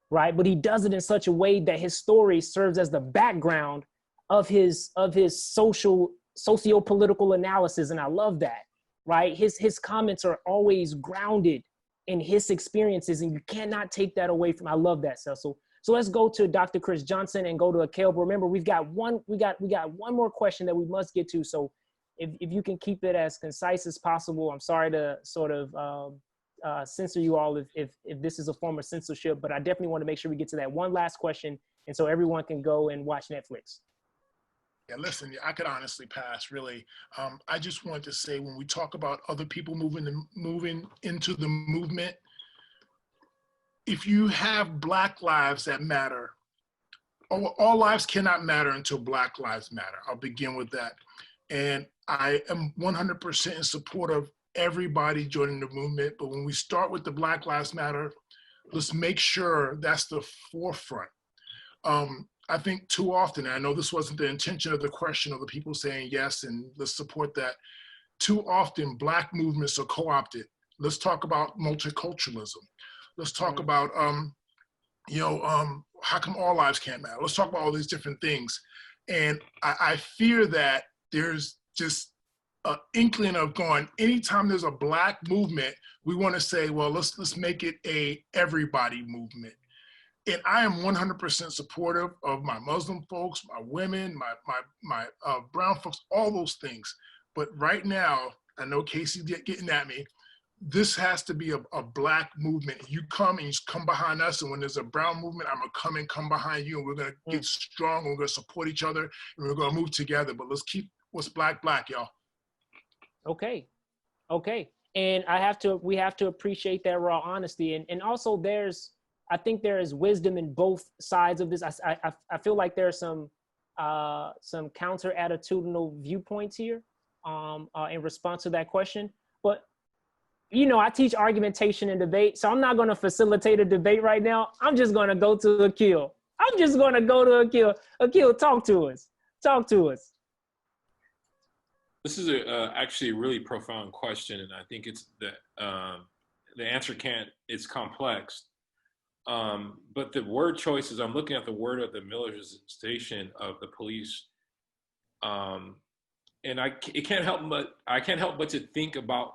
right? But he does it in such a way that his story serves as the background of his socio-political analysis. And I love that, right? His comments are always grounded in his experiences, and you cannot take that away from. I love that, Secel. So let's go to Dr. Chris Johnson and go to Akil. But remember, we got one more question that we must get to. So if you can keep it as concise as possible. I'm sorry to sort of censor you all if this is a form of censorship, but I definitely want to make sure we get to that one last question, and so everyone can go and watch Netflix. Yeah, listen, I could honestly pass, really. I just wanted to say, when we talk about other people moving into the movement, if you have Black lives that matter, all lives cannot matter until Black lives matter. I'll begin with that. And I am 100% in support of everybody joining the movement. But when we start with the Black Lives Matter, let's make sure that's the forefront. I think too often, and I know this wasn't the intention of the question of the people saying yes, and let's support that. Too often, Black movements are co-opted. Let's talk about multiculturalism. Let's talk about, how come all lives can't matter? Let's talk about all these different things. And I fear that there's just an inkling of going, anytime there's a Black movement, we want to say, well, let's make it a everybody movement. And I am 100% supportive of my Muslim folks, my women, my brown folks, all those things. But right now, I know Casey's getting at me, this has to be a Black movement. You come and you come behind us, and when there's a brown movement, I'm gonna come behind you, and we're gonna get strong, and we're gonna support each other, and we're gonna move together. But let's keep what's Black, y'all. Okay. And we have to appreciate that raw honesty. And also I think there is wisdom in both sides of this. I feel like there are some counter attitudinal viewpoints here in response to that question. But I teach argumentation and debate, so I'm not going to facilitate a debate right now. I'm just going to go to Akil. Akil, talk to us. This is actually a really profound question, and I think it's that the answer can't, it's complex. But the word choices, I'm looking at the word of the militarization of the police. And I can't help but to think about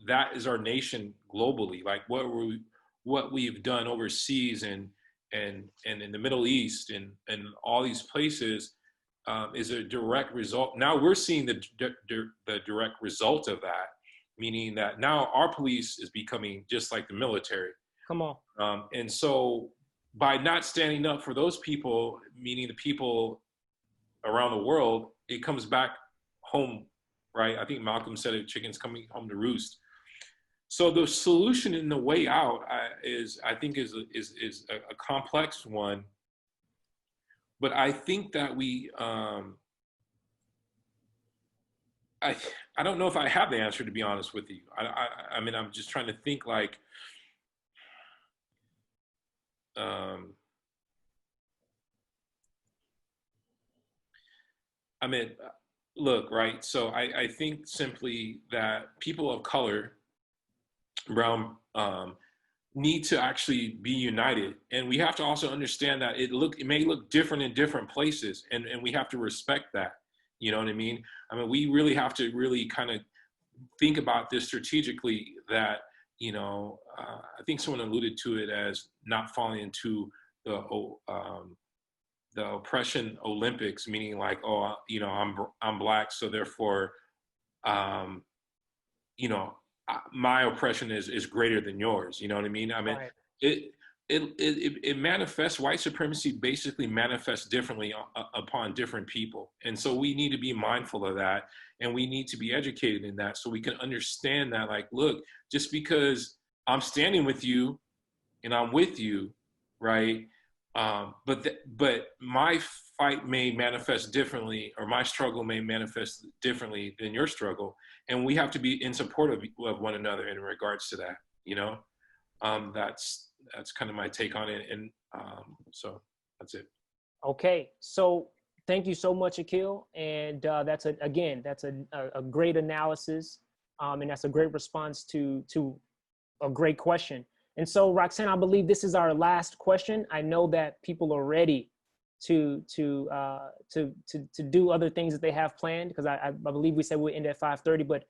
that is our nation globally, like what we've done overseas and in the Middle East and all these places is a direct result. Now we're seeing the direct result of that, meaning that now our police is becoming just like the military. Come on. And so by not standing up for those people, meaning the people around the world, it comes back home, right? I think Malcolm said it, chickens coming home to roost. So the solution in the way out is a complex one, but I think that we, I don't know if I have the answer, to be honest with you. I mean, I'm just trying to think like, I mean, look, right? So I think simply that people of color, brown, need to actually be united. And we have to also understand that it may look different in different places, and we have to respect that. You know what I mean? I mean, we really have to really kind of think about this strategically, that, you know, I think someone alluded to it as not falling into the oppression Olympics, meaning like, oh, you know, I'm Black, so therefore, you know, my oppression is greater than yours. You know what I mean? I mean, right. It manifests, white supremacy basically manifests differently upon different people. And so we need to be mindful of that, and we need to be educated in that so we can understand that, like, look, just because I'm standing with you and I'm with you, right? But my fight may manifest differently, or my struggle may manifest differently than your struggle. And we have to be in support of one another in regards to that, you know? That's kind of my take on it. And so that's it. Okay. So thank you so much, Akil. And that's a great analysis. And that's a great response to a great question. And so, Roxane, I believe this is our last question. I know that people are ready to do other things that they have planned, because I believe we said we'll end at 5:30. But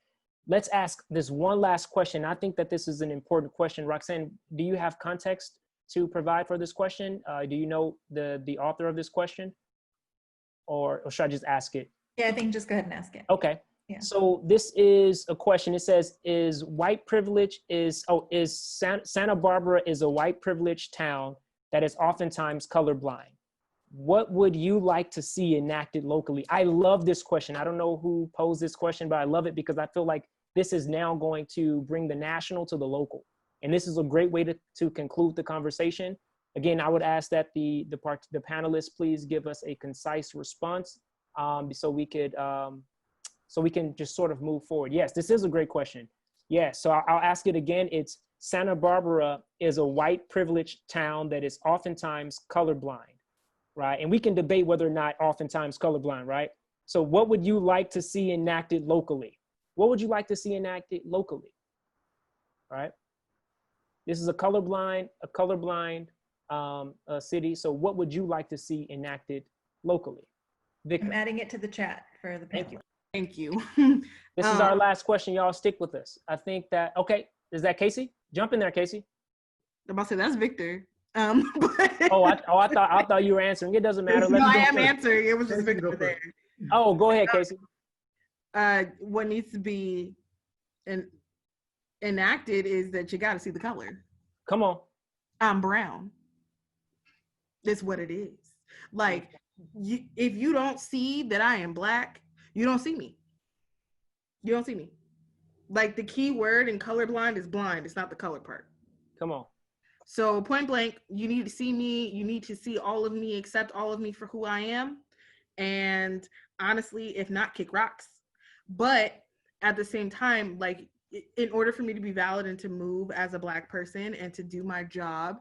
let's ask this one last question. I think that this is an important question. Roxane, do you have context to provide for this question? Do you know the author of this question, or should I just ask it? Yeah, I think just go ahead and ask it. Okay. Yeah. So this is a question. It says, Santa Barbara is a white privileged town that is oftentimes colorblind. What would you like to see enacted locally? I love this question. I don't know who posed this question, but I love it because I feel like this is now going to bring the national to the local. And this is a great way to conclude the conversation. Again, I would ask that the panelists please give us a concise response so we can just sort of move forward. Yes, this is a great question. Yes, so I'll ask it again. It's Santa Barbara is a white privileged town that is oftentimes colorblind, right? And we can debate whether or not oftentimes colorblind, right? So what would you like to see enacted locally? What would you like to see enacted locally, right? This is a colorblind city. So what would you like to see enacted locally? Victor. I'm adding it to the chat for the panel. Thank you. Thank you. This is our last question. Y'all stick with us. I think that, okay, is that Casey? Jump in there, Casey. I'm about to say that's Victor. I thought you were answering. It doesn't matter. No, I am answering. It was just Victor there. Oh, go ahead, Casey. What needs to be enacted is that you got to see the color. Come on. I'm brown. That's what it is. Like, if you don't see that I am Black, you don't see me. You don't see me. Like, the key word in colorblind is blind. It's not the color part. Come on. So point blank, you need to see me. You need to see all of me, accept all of me for who I am. And honestly, if not, kick rocks. But at the same time, like, in order for me to be valid and to move as a Black person and to do my job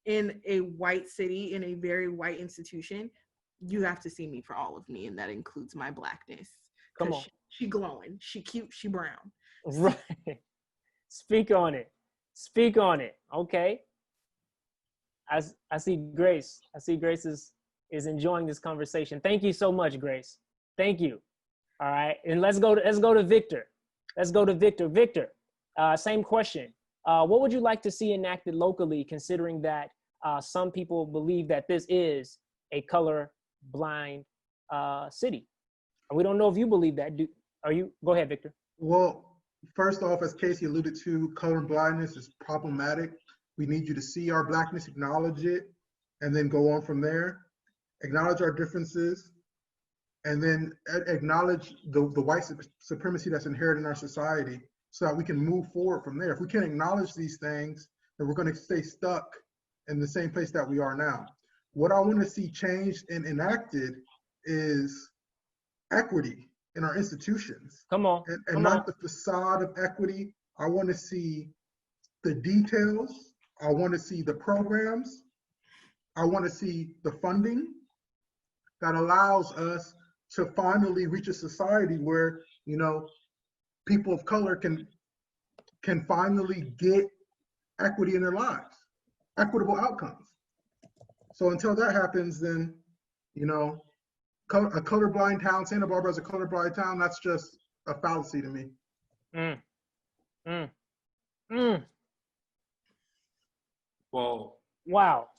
in a white city, in a very white institution, you have to see me for all of me. And that includes my Blackness. Come on. She glowing, she cute, she brown. Right. Speak on it. Speak on it. Okay. I see Grace. I see Grace is enjoying this conversation. Thank you so much, Grace. Thank you. All right. And let's go to Victor. Let's go to Victor. Victor, same question. What would you like to see enacted locally, considering that some people believe that this is a color-blind city? We don't know if you believe that. Go ahead, Victor. Well, first off, as Casey alluded to, color blindness is problematic. We need you to see our Blackness, acknowledge it, and then go on from there. Acknowledge our differences, and then acknowledge the white supremacy that's inherent in our society so that we can move forward from there. If we can't acknowledge these things, then we're going to stay stuck in the same place that we are now. What I want to see changed and enacted is equity in our institutions. Come on. And not the facade of equity. I want to see the details. I want to see the programs. I want to see the funding that allows us to finally reach a society where, you know, people of color can finally get equity in their lives, equitable outcomes. So until that happens, then, you know, a colorblind town, Santa Barbara is a colorblind town, that's just a fallacy to me. Well, wow.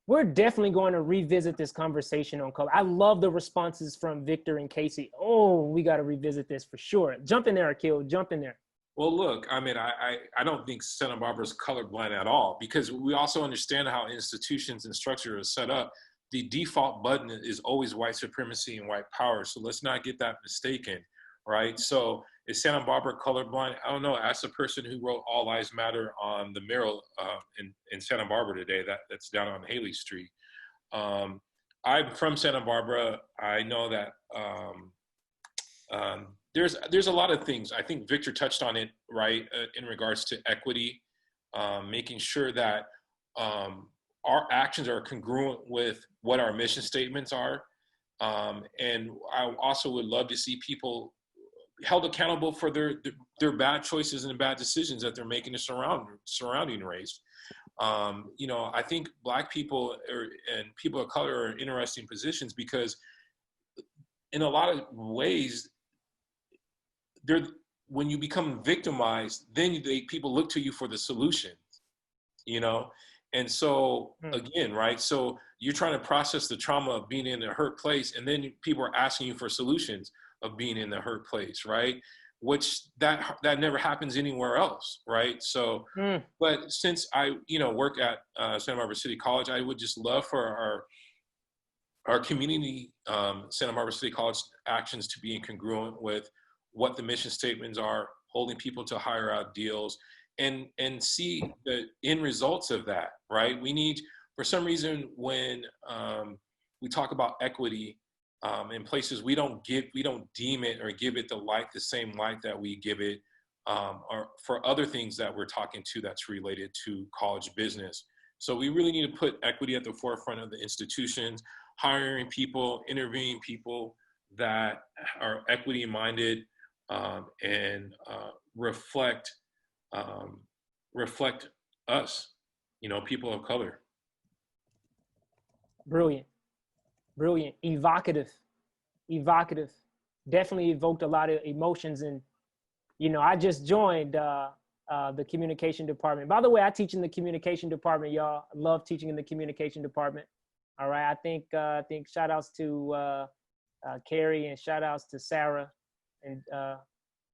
We're definitely going to revisit this conversation on color. I love the responses from Victor and Casey. Oh, we got to revisit this for sure. Jump in there, Akil. Jump in there. well, look, I mean, I don't think Santa Barbara is colorblind at all, because we also understand how institutions and structure is set up. The default button is always white supremacy and white power. So let's not get that mistaken, right? So is Santa Barbara colorblind? I don't know. Ask the person who wrote All Lives Matter on the mural in Santa Barbara today, that's down on Haley Street. I'm from Santa Barbara. I know that there's a lot of things. I think Victor touched on it, right, in regards to equity, making sure that our actions are congruent with what our mission statements are. And I also would love to see people held accountable for their bad choices and bad decisions that they're making surrounding race. You know, I think Black people and people of color are in interesting positions because in a lot of ways, when you become victimized, then people look to you for the solutions, you know? And so again, right? So you're trying to process the trauma of being in a hurt place, and then people are asking you for solutions of being in the hurt place, right? Which that never happens anywhere else, right? So, but since I, work at Santa Barbara City College, I would just love for our community, Santa Barbara City College actions to be incongruent with what the mission statements are, holding people to higher ideals, and see the end results of that, right? We need, for some reason, when we talk about equity in places, we don't deem it or give it the same light that we give it or for other things that we're talking to that's related to college business. So we really need to put equity at the forefront of the institutions, hiring people, interviewing people that are equity minded and reflect us, people of color. Brilliant. Evocative. Definitely evoked a lot of emotions. And, I just joined the communication department. By the way, I teach in the communication department, y'all. I love teaching in the communication department. All right. I think shout outs to Carrie and shout outs to Sarah and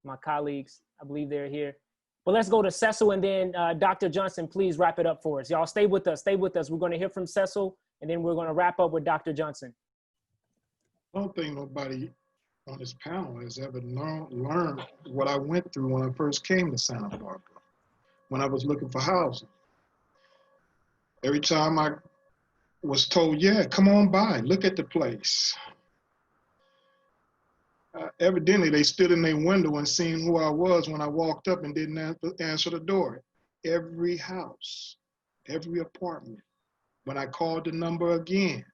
my colleagues. I believe they're here. But let's go to Secel, and then Dr. Johnson, please wrap it up for us. Y'all stay with us. We're going to hear from Secel, and then we're going to wrap up with Dr. Johnson. I don't think nobody on this panel has ever learned what I went through when I first came to Santa Barbara, when I was looking for housing. Every time I was told, yeah, come on by, look at the place. Evidently, they stood in their window and seen who I was when I walked up and didn't answer the door. Every house, every apartment. When I called the number again,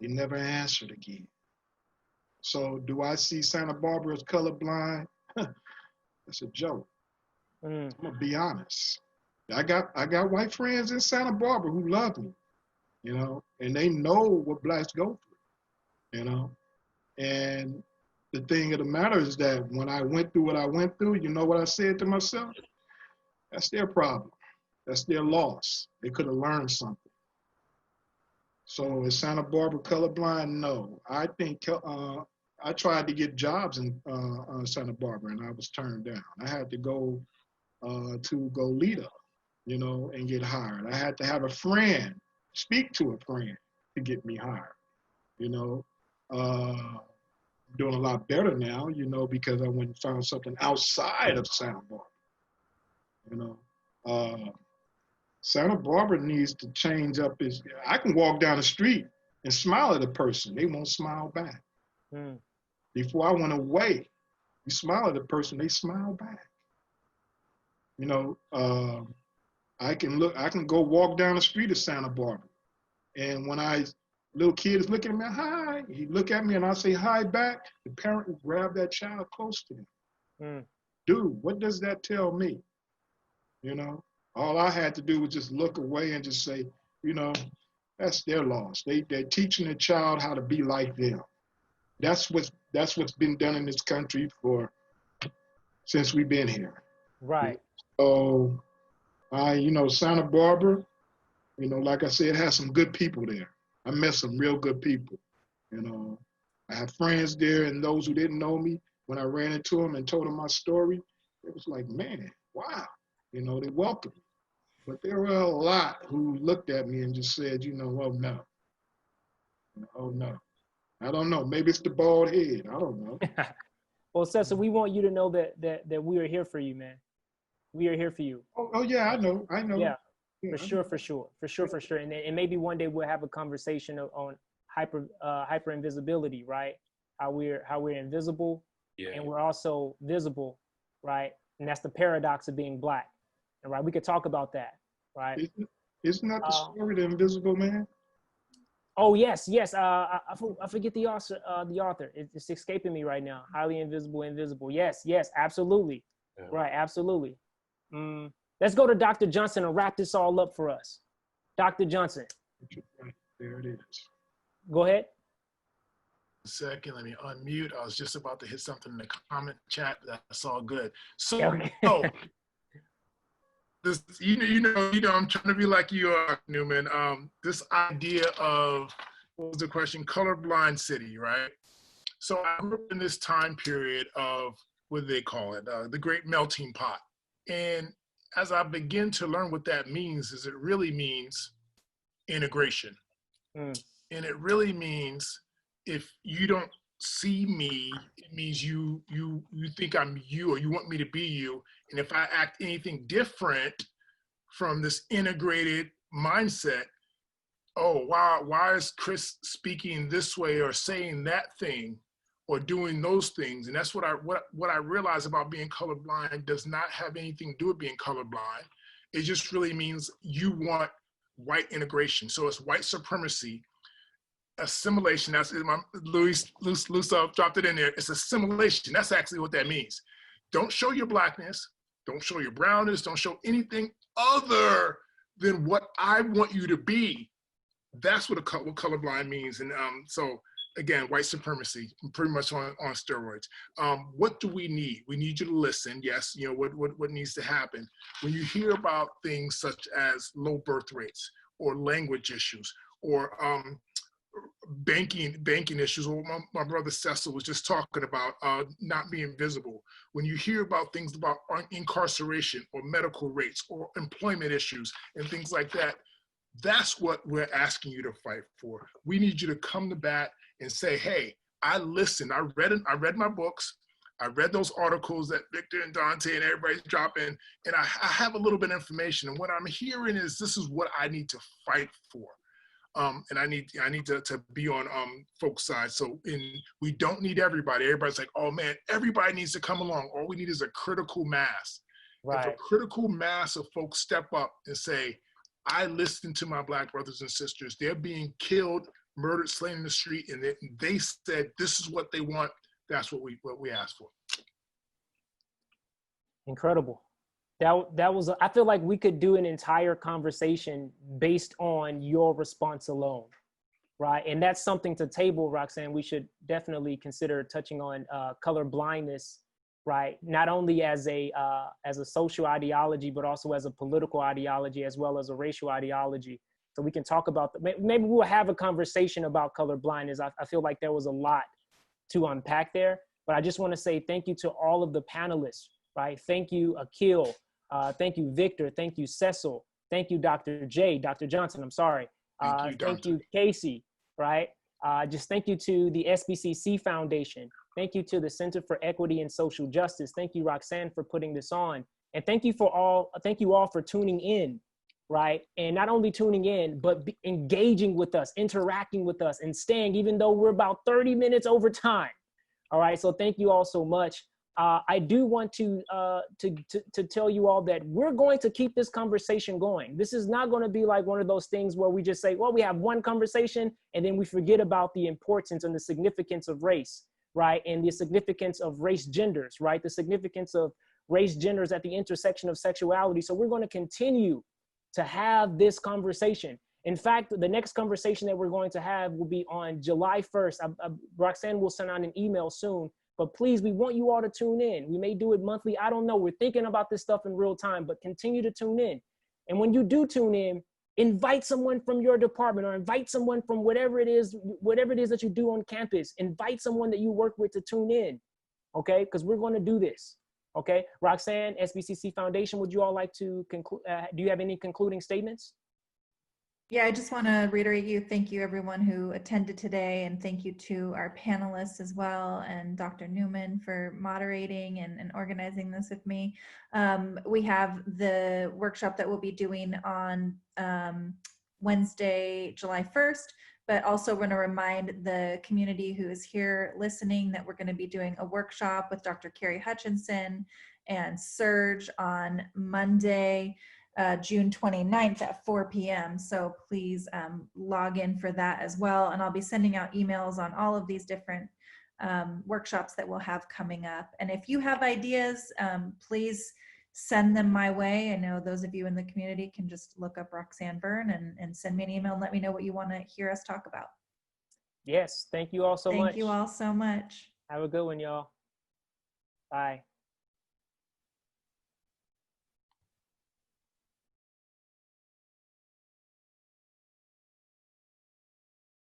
they never answered again. So do I see Santa Barbara as colorblind? That's a joke. Mm. I'm gonna be honest. I got white friends in Santa Barbara who love me, you know, and they know what blacks go through, you know. And the thing of the matter is that when I went through what I went through, you know what I said to myself? That's their problem. That's their loss. They could have learned something. So is Santa Barbara colorblind? No. I think I tried to get jobs in Santa Barbara and I was turned down. I had to go to Goleta, you know, and get hired. I had to have a friend, speak to a friend to get me hired, you know. Doing a lot better now, you know, because I went and found something outside of Santa Barbara, you know. Santa Barbara needs to change up its, I can walk down the street and smile at a person. They won't smile back. Mm. Before I went away, you smile at a person, they smile back. You know, I can go walk down the street of Santa Barbara. And when little kid is looking at me, hi, he look at me and I say hi back, the parent will grab that child close to him. Mm. Dude, what does that tell me? You know? All I had to do was just look away and just say, you know, that's their loss. They're teaching the child how to be like them. That's what's been done in this country since we've been here. Right. So, you know, Santa Barbara, you know, like I said, has some good people there. I met some real good people. You know, I had friends there, and those who didn't know me, when I ran into them and told them my story, it was like, man, wow. You know, they welcomed me. But there were a lot who looked at me and just said, you know, oh no. Oh no. I don't know. Maybe it's the bald head. I don't know. Well, Secel, we want you to know that we are here for you, man. We are here for you. Oh yeah, I know. Yeah, for sure. And maybe one day we'll have a conversation on hyper invisibility, right? How we're invisible, Yeah. and we're also visible, right? And that's the paradox of being black. And right, we could talk about that, right? Isn't that the story, The Invisible Man? Oh yes. I forget the author. It's escaping me right now. Highly invisible. Yes, absolutely. Yeah. Right, absolutely. Let's go to Dr. Johnson and wrap this all up for us. Dr. Johnson. There it is. Go ahead. Second, let me unmute. I was just about to hit something in the comment chat. That's all good. So, Okay. this, you know, I'm trying to be like you are, Newman. This idea of, what was the question? Colorblind city, right? So I grew up in this time period of, what do they call it? The Great Melting Pot. And as I begin to learn what that means, is it really means integration. And it really means if you don't see me, it means you think I'm you, or you want me to be you. And if I act anything different from this integrated mindset, oh, why is Chris speaking this way or saying that thing or doing those things? And that's what I realize about being colorblind does not have anything to do with being colorblind. It just really means you want white integration. So it's white supremacy, assimilation. That's Luis dropped it in there. It's assimilation. That's actually what that means. Don't show your blackness. Don't show your brownness. Don't show anything other than what I want you to be. That's what colorblind means. And so again, white supremacy, pretty much on steroids. What do we need? We need you to listen. Yes, you know what needs to happen. When you hear about things such as low birth rates or language issues or banking issues, or my brother Secel was just talking about not being visible. When you hear about things about incarceration or medical rates or employment issues and things like that, that's what we're asking you to fight for. We need you to come to bat and say, hey, I listened, I read my books, I read those articles that Victor and Donte and everybody's dropping, and I have a little bit of information. And what I'm hearing is this is what I need to fight for. And I need to be on folks' side. So we don't need everybody. Everybody's like, oh man, everybody needs to come along. All we need is a critical mass. Right. If a critical mass of folks step up and say, I listened to my Black brothers and sisters. They're being killed, murdered, slain in the street, and they said this is what they want. That's what we asked for. Incredible. That was, I feel like we could do an entire conversation based on your response alone, right? And that's something to table, Roxane. We should definitely consider touching on color blindness, right? Not only as a social ideology, but also as a political ideology, as well as a racial ideology. So we can talk about, maybe we'll have a conversation about color blindness. I feel like there was a lot to unpack there, but I just want to say thank you to all of the panelists, right? Thank you, Akil. Thank you, Victor. Thank you, Secel. Thank you, Dr. Johnson, I'm sorry. Thank you, Casey, right? Just thank you to the SBCC Foundation. Thank you to the Center for Equity and Social Justice. Thank you, Roxane, for putting this on. And thank you all for tuning in, right? And not only tuning in, but engaging with us, interacting with us, and staying, even though we're about 30 minutes over time. All right, so thank you all so much. I do want to tell you all that we're going to keep this conversation going. This is not going to be like one of those things where we just say, well, we have one conversation and then we forget about the importance and the significance of race, right? And the significance of race genders, right? The significance of race genders at the intersection of sexuality. So we're going to continue to have this conversation. In fact, the next conversation that we're going to have will be on July 1st. Roxane will send out an email soon. But please, we want you all to tune in. We may do it monthly. I don't know. We're thinking about this stuff in real time, but continue to tune in. And when you do tune in, invite someone from your department or invite someone from whatever it is that you do on campus. Invite someone that you work with to tune in, okay? Because we're going to do this, okay? Roxane, SBCC Foundation, would you all like to conclude? Do you have any concluding statements? Yeah, I just want to reiterate thank you everyone who attended today, and thank you to our panelists as well, and Dr. Newman for moderating and organizing this with me. We have the workshop that we'll be doing on Wednesday, July 1st, but also want to remind the community who is here listening that we're going to be doing a workshop with Dr. Carrie Hutchinson and Serge on Monday, June 29th at 4 p.m. So please log in for that as well. And I'll be sending out emails on all of these different workshops that we'll have coming up. And if you have ideas, please send them my way. I know those of you in the community can just look up Roxane Byrne and send me an email and let me know what you want to hear us talk about. Yes, thank you all so much. Thank you all so much. Have a good one, y'all. Bye.